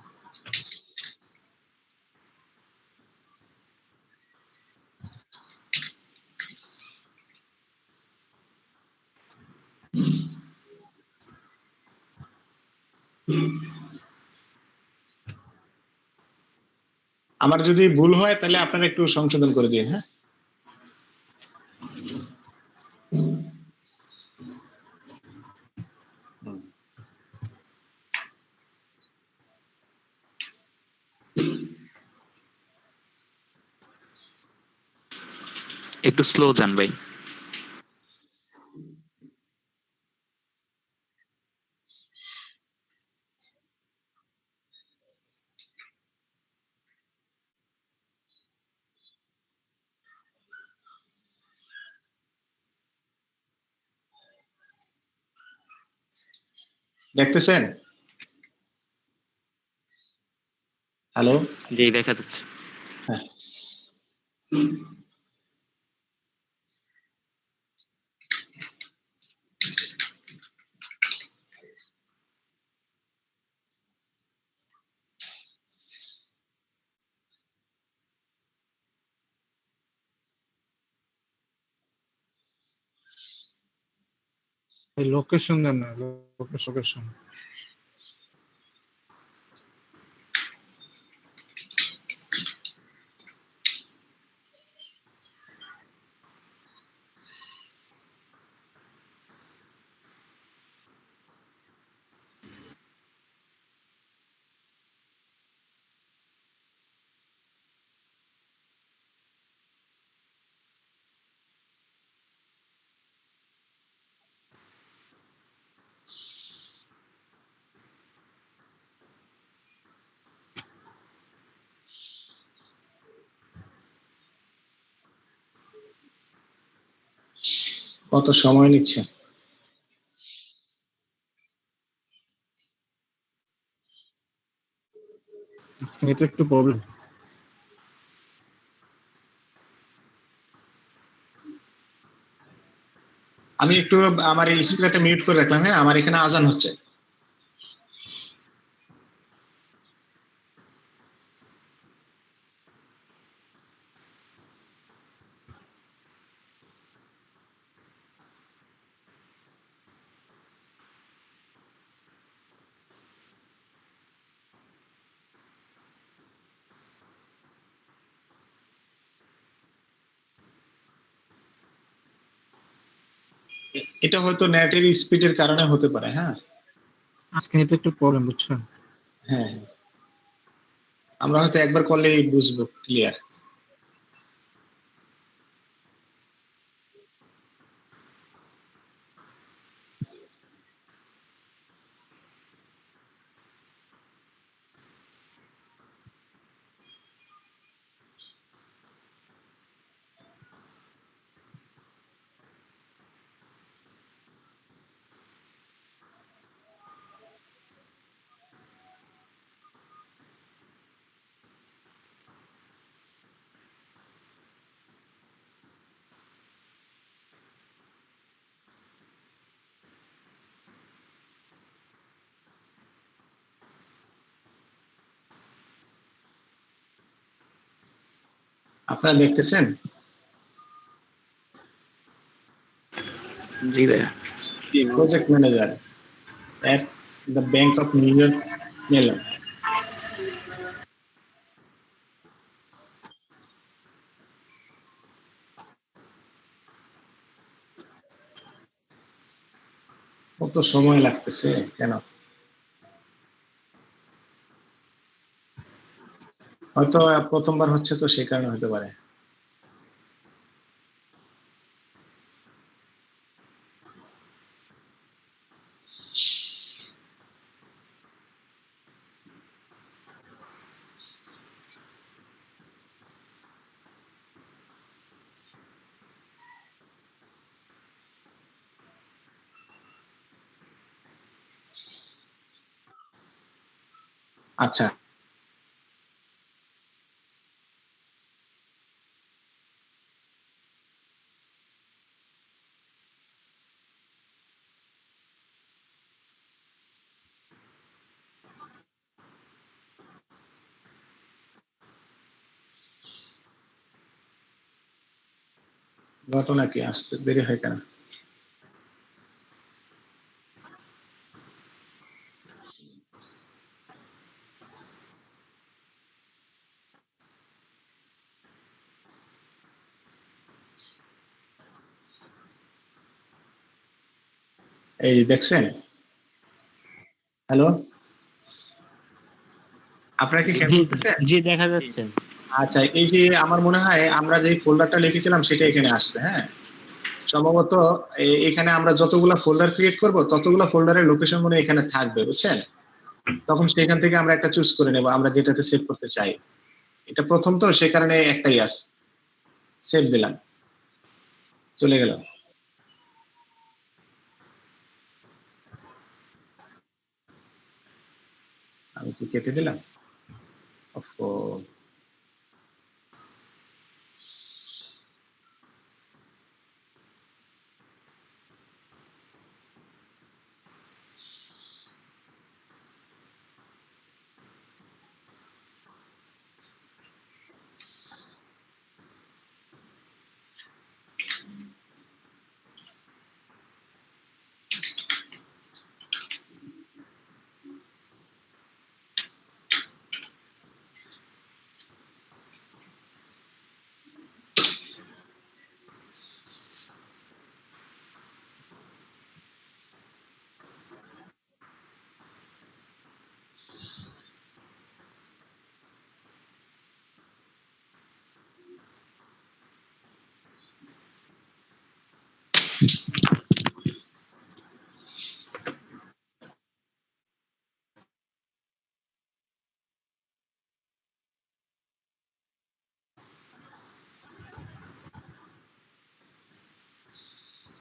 আমার যদি ভুল হয় তাহলে আপনারা একটু সংশোধন করে দিন, হ্যাঁ? একটু স্লো যান ভাই। দেখতেছেন? হ্যালো? জি, দেখা যাচ্ছে। হ্যাঁ। এই লোকেশন দেন না, লোকেশন। কত সময় নিচ্ছে? আজকে এটা একটু প্রবলেম। আমি একটু আমার এই স্পিকারটা মিউট করে রাখলাম। হ্যাঁ, আমার এখানে আজান হচ্ছে। এটা হয়তো নেটের স্পিডের কারণে হতে পারে। হ্যাঁ, আজকে এটা একটু প্রবলেম, বুঝছেন? হ্যাঁ, আমরা হয়তো একবার করলেই বুঝবো ক্লিয়ার। আপনারা দেখতেছেন? জি ভাইয়া। Project manager at the Bank of New York Mellon. কত সময় লাগতেছে কেন? হয়তো প্রথমবার হচ্ছে তো সেই কারণে হতে পারে। আচ্ছা, ঘটনা কি? আসতে দেরি হয় কেন? এই দেখছেন? হ্যালো, আপনারা কি খেয়াল জি করতেছেন? জি, দেখা যাচ্ছে। আচ্ছা, এই যে আমার মনে হয় আমরা যে ফোল্ডারটা লিখেছিলাম সেটা এখানে আসছে। হ্যাঁ, সম্ভবত এখানে আমরা যতগুলা ফোল্ডার ক্রিয়েট করব ততগুলা ফোল্ডারের লোকেশন মনে হয় এখানে থাকবে, বুঝছেন? তখন সেখান থেকে আমরা একটা চুজ করে নেব আমরা যেটাতে সেভ করতে চাই। এটা প্রথম তো, সে কারণে একটাই আছে। সেভ দিলাম, চলে গেল। আমি কি কেটে দিলাম? ওফো,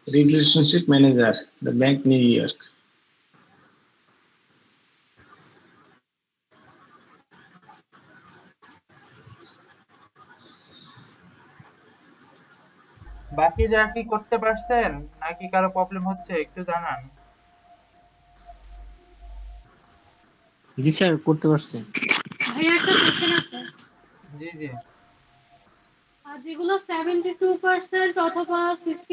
relationship manager, the bank New York. বাকি যারা কি করতে পারছেন নাকি কারো প্রবলেম হচ্ছে একটু জানান। জি স্যার, করতে পারছি। ভাইয়া একটা কোশ্চেন আছে। জি জি। যেগুলো 72% অথবা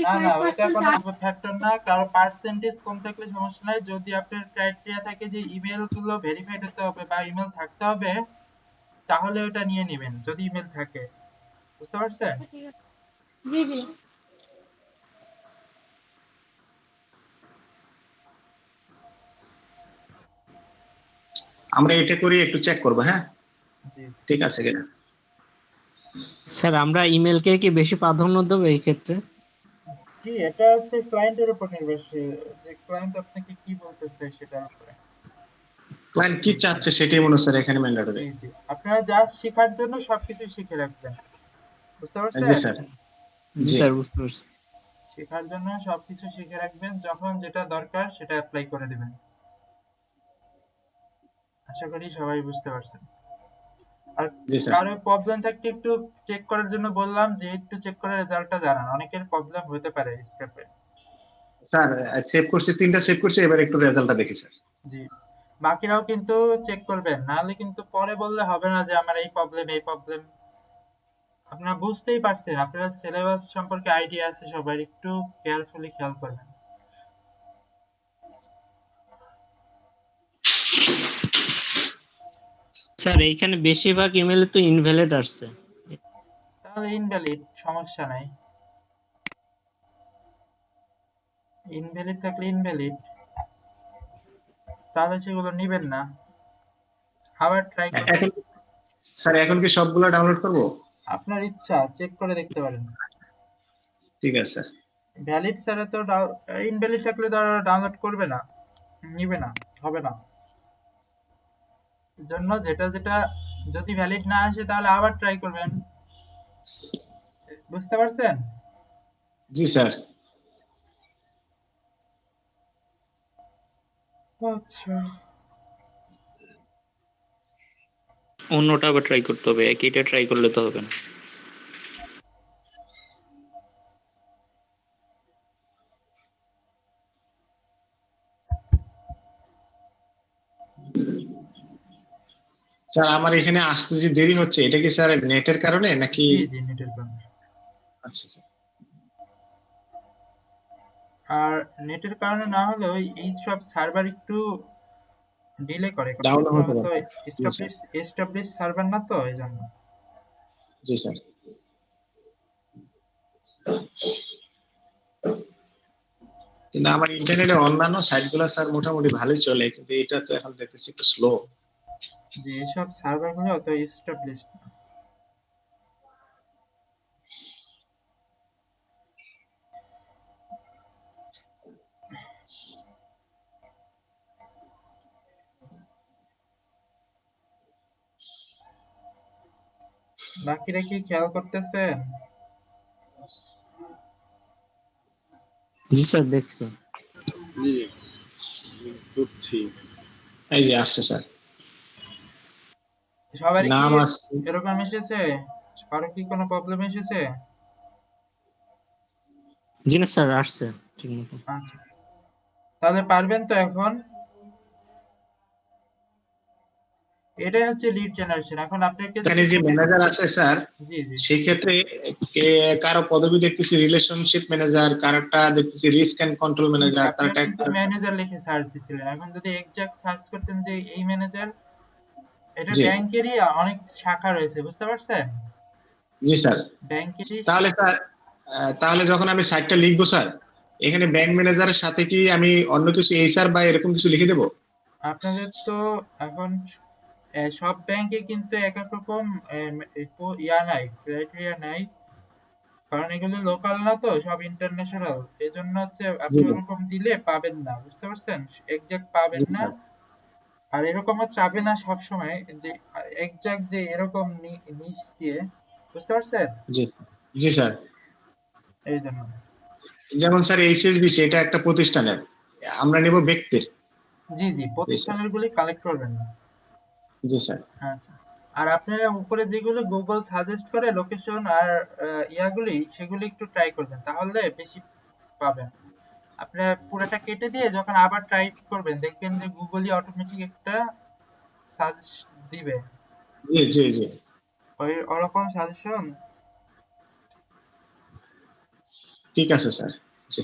না না, ওইটা 65% কোনো ফ্যাক্টর না, কারো পার্সেন্টেজ কম থাকলে সমস্যা নাই। যদি আপনার ক্রাইটেরিয়া থাকে যে ইমেল গুলো ভেরিফাইড হতে হবে বা ইমেল থাকতে হবে, তাহলে ওটা নিয়ে নেবেন যদি ইমেল থাকে। বুঝতে পারছেন? জি জি। আমরা এটা করি, একটু চেক করবো। হ্যাঁ জি জি। ঠিক আছে কিনা। স্যার আমরা ইমেলকে কি বেশি প্রাধান্য দেবো এই ক্ষেত্রে? জি, এটা হচ্ছে ক্লায়েন্টের উপর নির্ভরশীল, যে ক্লায়েন্ট আপনাকে কি বলতেছে সেটার উপরে। ক্লায়েন্ট কি চাচ্ছে সেটাই মনে হচ্ছে এখানে ম্যান্ডেটরি। জি জি, আপনারা জাস্ট শেখার জন্য সবকিছু শিখে রাখবেন। বুঝতে পারছেন? জি স্যার। জি স্যার, বুঝতে পারছি। শেখার জন্য সবকিছু শিখে রাখবেন, যখন যেটা দরকার সেটা অ্যাপ্লাই করে দিবেন। আশা করি সবাই বুঝতে পারছেন। আর জি স্যার। কারো প্রবলেম থাকলে একটু চেক করার জন্য বললাম, যে একটু চেক করে রেজাল্টটা জানান, অনেকের প্রবলেম হতে পারে স্ক্র্যাপে। স্যার সেভ করছি, 3টা সেভ করছি, এবার একটু রেজাল্টটা দেখি স্যার। জি, বাকিরাও কিন্তু চেক করবেন, নাহলে কিন্তু পরে বললে হবে না যে আমার এই প্রবলেম। আপনারা বুঝতেই পারছেন, আপনারা সিলেবাস সম্পর্কে আইডিয়া আছে সবার, একটু কেয়ারফুলি খেয়াল করবেন। স্যার এইখানে বেশিরভাগ ইমেলে তো ইনভ্যালিড আসছে। তাহলে ইনভ্যালিড, সমস্যা নাই। ইনভ্যালিড থাকলে ইনভ্যালিড, তাহলে সেগুলো নিবেন না, আবার ট্রাই করবেন। এখন স্যার এখন কি সবগুলো ডাউনলোড করব? আপনার ইচ্ছা, চেক করে দেখতে পারেন। ঠিক আছে স্যার। ভ্যালিড ছাড়া তো ইনভ্যালিড থাকলে তো ডাউনলোড করবে না, নিবে না, হবে না। জন্য যেটা যদি ভ্যালিড না আসে তাহলে আবার ট্রাই করবেন। বুঝতে পারছেন? জি স্যার। আচ্ছা, অন্যটা আবার ট্রাই করতে হবে, একইটা ট্রাই করলে তো হবে না। স্যার আমার এখানে আসতে যে দেরি হচ্ছে, এটা কি স্যার নেটের কারণে নাকি? জি জি, নেটের কারণে। আচ্ছা স্যার। আর নেটের কারণে না হলেও এই সব সার্ভার একটু ডিলে করে, ডাউন হতে তো পারে। এস্টাবলিশ সার্ভার না তো, এই জন্য। জি স্যার। কিন্তু আমার ইন্টারনেটে অন্যান্য সাইটগুলো স্যার মোটামুটি ভালোই চলে, কিন্তু এটা তো এখন দেখতেছি একটু স্লো। যে এসব সার্ভার গুলো অত এস্টাবলিশ না। বাকিরা কি খেয়াল করতেছেন? জি স্যার, দেখছি। জি বুঝছি। এই যে আসছে স্যার, সবারই কি নাম আসছে। এরকম এসেছে? কারো কি কোনো প্রবলেম এসেছে? জি না স্যার, আসছে ঠিক মতো। আচ্ছা, তাহলে পারবেন তো এখন? এটাই হচ্ছে লিড জেনারেশন। এখন আপনাকে এখানে যে ম্যানেজার আছে স্যার, জি জি, সেই ক্ষেত্রে কারো পদবি দেখতেছি রিলেশনশিপ ম্যানেজার, কারোটা দেখতেছি রিস্ক এন্ড কন্ট্রোল ম্যানেজার, আপনারা কারোটা কিন্তু ম্যানেজার লিখে সার্চ দিছিলেন। এখন যদি এক্সাক্ট সার্চ করতেন যে এই ম্যানেজার, এটা জি ব্যাংকেরই অনেক শাখা রয়েছে, বুঝতে পারছেন? জি স্যার। ব্যাংকেরই তাহলে স্যার তাহলে যখন আমি সাইটটা লিখবো স্যার, এখানে ব্যাংক ম্যানেজারের সাথে কি আমি অন্য কিছু এইচআর বা এরকম কিছু লিখে দেবো? আপনাদের তো এখন সব ব্যাংকে কিন্তু এক এক রকম ইয়া নাই, ক্রাইটেরিয়া নাই, কারণ এগুলো লোকাল না তো, সব ইন্টারন্যাশনাল। এই জন্য হচ্ছে আপনি জি ওরকম দিলে পাবেন না, বুঝতে পারছেন? এক্সাক্ট পাবেন জি না। স্যার। আর এরকমও চাবে না সবসময় যে এক্সাক্ট যে এরকম নিচ দিয়ে, বুঝতে পারছেন? জি জি স্যার। এই জন্য যেমন স্যার এইচএসবিসি এটা একটা প্রতিষ্ঠানের, আমরা নেব ব্যক্তির। জি জি, প্রতিষ্ঠানের গুলি কালেক্ট করবেন না। জি স্যার। আচ্ছা, আর আপনারা উপরে যেগুলো গুগল সাজেস্ট করে লোকেশন আর ইয়াগুলি, সেগুলি একটু ট্রাই করবেন, তাহলে বেশি পাবেন। আপনারা পুরোটা কেটে দিয়ে যখন আবার ট্রাই করবেন, দেখবেন যে গুগলই অটোমেটিক একটা সাজেস্ট দিবে, জি জি জি, ওই ওরকম সাজেশন। ঠিক আছে স্যার। জি।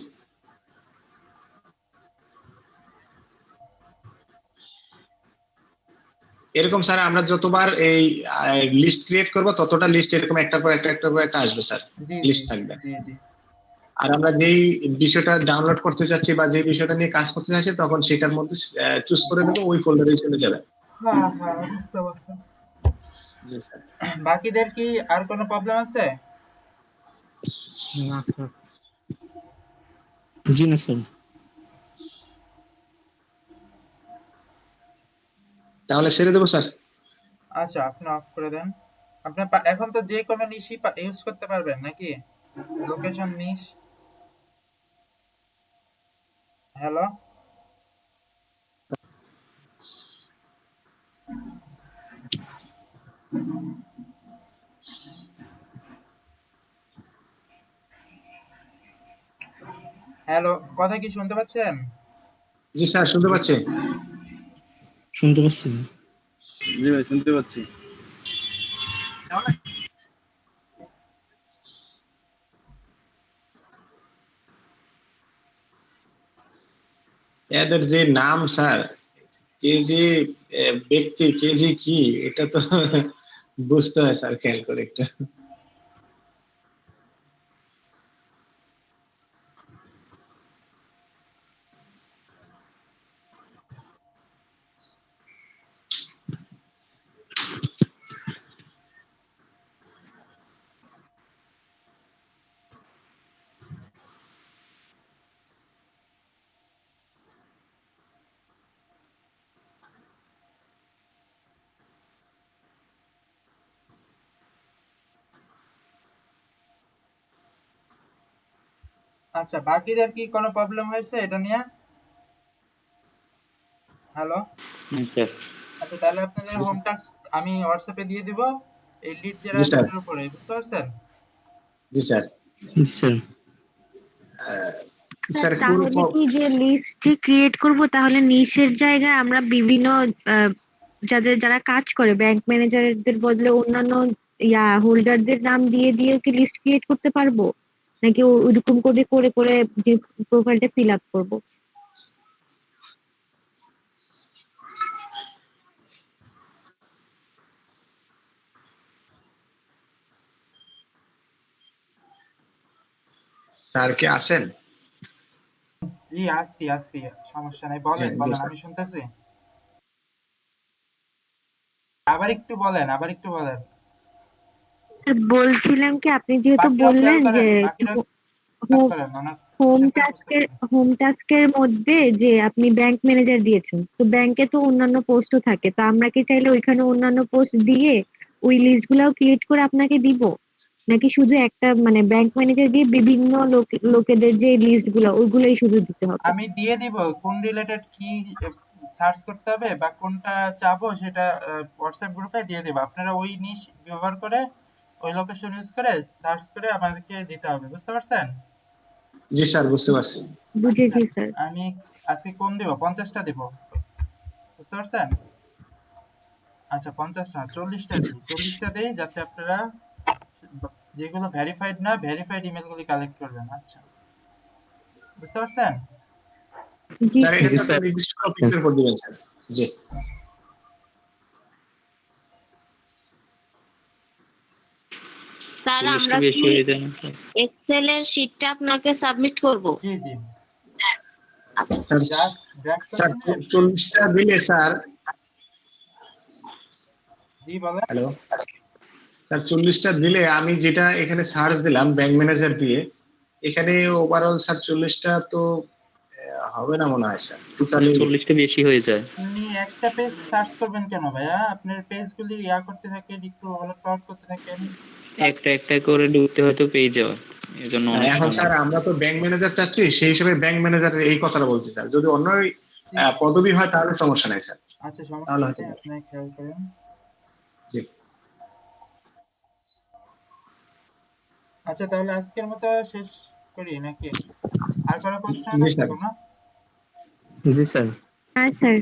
এরকম স্যার আমরা যতবার এই লিস্ট ক্রিয়েট করব ততটা লিস্ট এরকম একটার পর একটা আসবে স্যার, জি লিস্ট থাকবে। জি জি। আর আমরা যেই বিষয়টা ডাউনলোড করতে চাচ্ছি বা যে বিষয়টা নিয়ে কাজ করতে চাচ্ছি তখন সেটার মধ্যে চুজ করে দেবো, ওই ফোল্ডারে চলে যাবে। হ্যাঁ হ্যাঁ, বুঝতে পারছি। জি স্যার। বাকিদের কি আর কোনো প্রবলেম আছে? না স্যার। জি না স্যার। তাহলে ছেড়ে দেবো স্যার। আচ্ছা, আপনি অফ করে দেন। আপনার এখন তো যে কোনো নিশই ইউজ করতে পারবেন নাকি? লোকেশন নিশ। হ্যালো, হ্যালো, কথা কি শুনতে পাচ্ছেন? জি স্যার, শুনতে পাচ্ছি। শুনতে পাচ্ছি। জি ভাই, শুনতে পাচ্ছি। এদের যে নাম স্যার, কে যে ব্যক্তি, কে যে কি, এটা তো বুঝতে হয় স্যার, খেয়াল করে একটা। আচ্ছা, বাকিদের কি কোনো প্রবলেম হয়েছে এটা নিয়ে? হ্যালো, আচ্ছা, তাহলে আপনাদের হোম টাস্ক আমি হোয়াটসঅ্যাপে দিয়ে দিব, এই লিড জি স্যার। জেনারেশনের উপরে, বুঝতে পারছেন? জি স্যার। জি স্যার। স্যার তাহলে কি যে লিস্ট যে ক্রিয়েট করব, তাহলে নিশের জায়গায় আমরা বিভিন্ন যারা কাজ করে ব্যাংক ম্যানেজারদের বদলে অন্যান্য হোল্ডারদের নাম দিয়ে দিয়ে কি লিস্ট ক্রিয়েট করতে পারবো, নাকি ওইরকম করে করে করে যে প্রোফাইলটা ফিল আপ করবো? স্যার কি আছেন? জি আছি আছি, সমস্যা নাই, বলেন জি, বলেন, স্যার। আমি শুনতেছি। আবার একটু বলেন, আবার একটু বলেন। বলছিলাম কি, আপনি যেহেতু বাকিরাও খেয়াল বললেন যে করেন, বাকিরাও খেয়াল করেন, ওনার হোম টাস্কের মধ্যে যে আপনি ব্যাংক ম্যানেজার দিয়েছেন, তো ব্যাংকে তো অন্যান্য পোস্টও থাকে, তো আমরা কি চাইলে ওইখানে অন্যান্য পোস্ট দিয়ে ওই লিস্ট গুলাও ক্রিয়েট করে আপনাকে দিব, নাকি শুধু একটা মানে ব্যাংক ম্যানেজার দিয়ে বিভিন্ন লোকেদের যে লিস্ট গুলো ওইগুলোই শুধু দিতে হবে? আমি দিয়ে দিব কোন রিলেটেড কি সার্চ করতে হবে বা কোনটা চাবো, সেটা হোয়াটসঅ্যাপ গ্রুপে দিয়ে দেবো। আপনারা ওই নিশ ব্যবহার করে, ওই লোকেশন ইউজ করে সার্চ করে আমাদেরকে দিতে হবে, বুঝতে পারছেন? জি স্যার, বুঝতে পারছি। বুঝেছি স্যার। আমি আজকে কম দিব, 50টা দিব, বুঝতে পারছেন? আচ্ছা, 50টা 40টা দিই, 40টা দিই, যাতে আপনারা যেগুলো ভেরিফাইড না, ভেরিফাইড ইমেলগুলি কালেক্ট করবেন। আচ্ছা, বুঝতে পারছেন? জি স্যার এটা স্যার। তো নির্দিষ্ট টপিকের উপর দিবেন স্যার। জি। স্যার আমরা কি এক্সেল এর শীটটা আপনাকে সাবমিট করব? জি জি। আচ্ছা স্যার, জাস্ট ব্র্যাক স্যার করে নেন। 40টা দিলে স্যার। জি বলেন। হ্যালো স্যার, 40টা দিলে আমি যেটা এখানে সার্চ দিলাম ব্যাংক ম্যানেজার দিয়ে, এখানে ওভারঅল স্যার 40টা তো হবে না মনে হয় স্যার, টোটালি 40টা বেশি হয়ে যায়। আপনি একটা পেজ সার্চ করবেন কেন ভাইয়া? আপনার পেজগুলি ইয়া করতে থাকেন, একটু হলো প্লট করতে থাকেন। একটা একটা করে ঢুকতে হয়তো পেয়ে যাওয়া। এই জন্য অনেক এখন সময় স্যার আমরা তো ব্যাংক ম্যানেজার চাচ্ছি, সেই হিসেবে ব্যাংক ম্যানেজারের এই কথাটা বলছি স্যার। যদি অন্য পদবি হয় তাহলে সমস্যা নাই স্যার। আচ্ছা সমস্যা তাহলে নেই, হয়তো আপনি খেয়াল করেন। জি আচ্ছা তাহলে আজকের মতো শেষ করি নাকি? আর কোনো প্রশ্ন জি আছে স্যার। কোনো? জি স্যার। হ্যাঁ স্যার।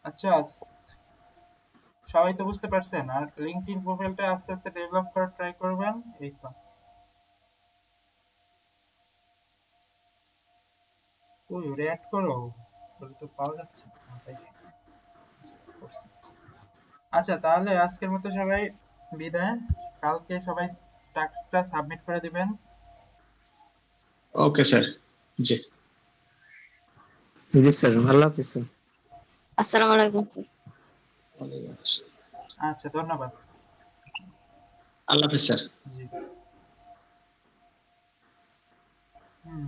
আচ্ছা সবাই তো বুঝতে পারছেন, আর লিঙ্কডইন প্রোফাইলটা আস্তে আস্তে ডেভেলপ করার ট্রাই করবেন। এই তো ওই ওরে অ্যাড করো, ওরে তো পাওয়া যাচ্ছে না। পাইছি। আচ্ছা, করছি। আচ্ছা তাহলে আজকের মতো সবাই বিদায়। কালকে সবাই টাস্কটা সাবমিট করে দিবেন। Okay sir. জি জি স্যার, ভালো হাফেজ স্যার। আসসালামু আলাইকুম স্যার। আচ্ছা ধন্যবাদ। আল্লাহ হাফেজ স্যার। জি হুম